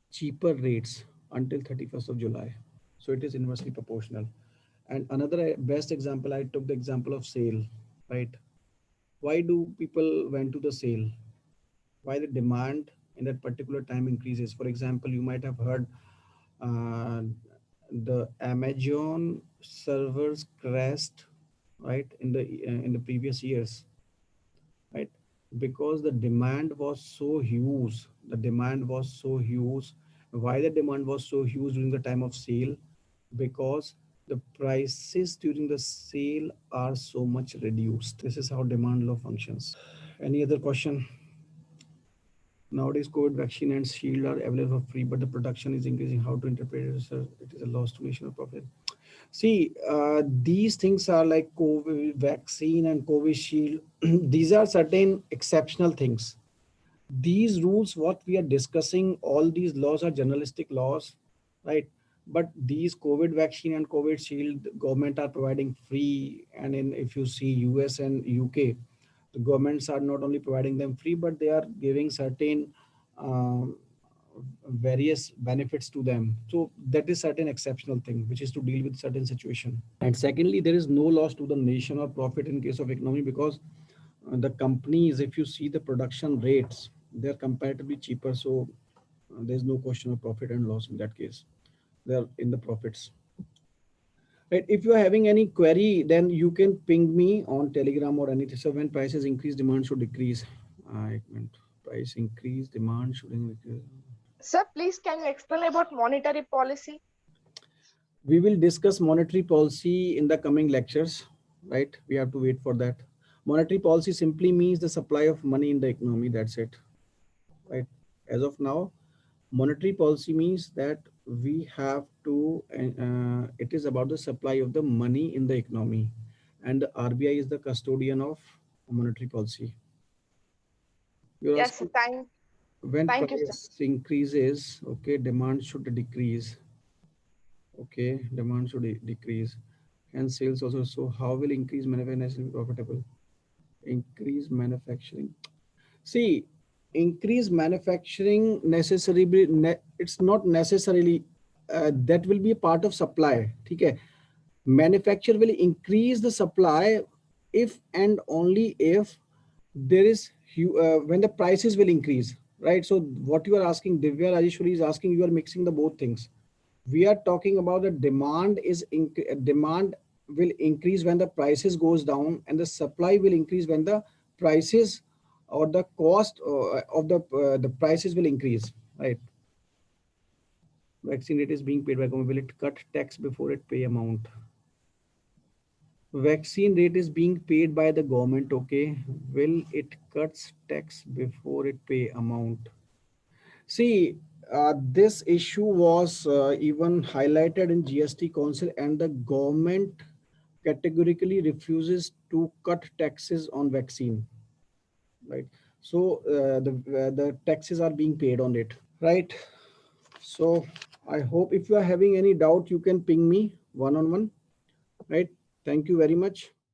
cheaper rates until 31st of July. So it is inversely proportional. And another best example, I took the example of sale, right? Why do people went to the sale? Why the demand in that particular time increases? For example, you might have heard uh, the Amazon servers crashed, right, in the previous years, right? Because the demand was so huge. The demand was so huge. Why the demand was so huge during the time of sale? Because the prices during the sale are so much reduced. This is how demand law functions. Any other question? Nowadays, COVID vaccine and shield are available for free, but the production is increasing. How to interpret it, sir? It is a loss to national profit. See, these things are like COVID vaccine and COVID shield. These are certain exceptional things. These rules, what we are discussing, all these laws are journalistic laws, right? But these COVID vaccine and COVID shield, government are providing free. And in, if you see US and UK, the governments are not only providing them free, but they are giving certain um, various benefits to them. So that is certain exceptional thing, which is to deal with certain situation. And secondly, there is no loss to the nation or profit in case of economy, because the companies, if you see the production rates, they're comparatively cheaper. So there's no question of profit and loss in that case. They're in the profits. Right. If you are having any query, then you can ping me on Telegram or anything. So when prices increase, demand should decrease. I meant price increase, demand should increase. Sir, please can you explain about monetary policy? We will discuss monetary policy in the coming lectures, right? We have to wait for that. Monetary policy simply means the supply of money in the economy. That's it, right? As of now, monetary policy means that we have to, it is about the supply of the money in the economy. And the RBI is the custodian of monetary policy. You're Yes, asking when thank you, sir. price increases, okay, demand should decrease. Okay, demand should decrease. And sales also. So how will increase manufacturing profitable? Increase manufacturing. See, increase manufacturing necessarily, it's not necessarily, that will be a part of supply. Okay. Manufacture will increase the supply if and only if there is, when the prices will increase, right? So what you are asking, Divya Rajeshwari is asking, you are mixing the both things. We are talking about the demand demand will increase when the prices goes down, and the supply will increase when the prices or the cost of the prices will increase, right? Vaccine rate is being paid by government. Will it cut tax before it pay amount? vaccine rate is being paid by the government. Okay, will it cuts tax before it pay amount? See, this issue was even highlighted in GST Council, and the government categorically refuses to cut taxes on vaccine. Right. So the taxes are being paid on it. Right. So I hope if you are having any doubt, you can ping me one on one. Right. Thank you very much.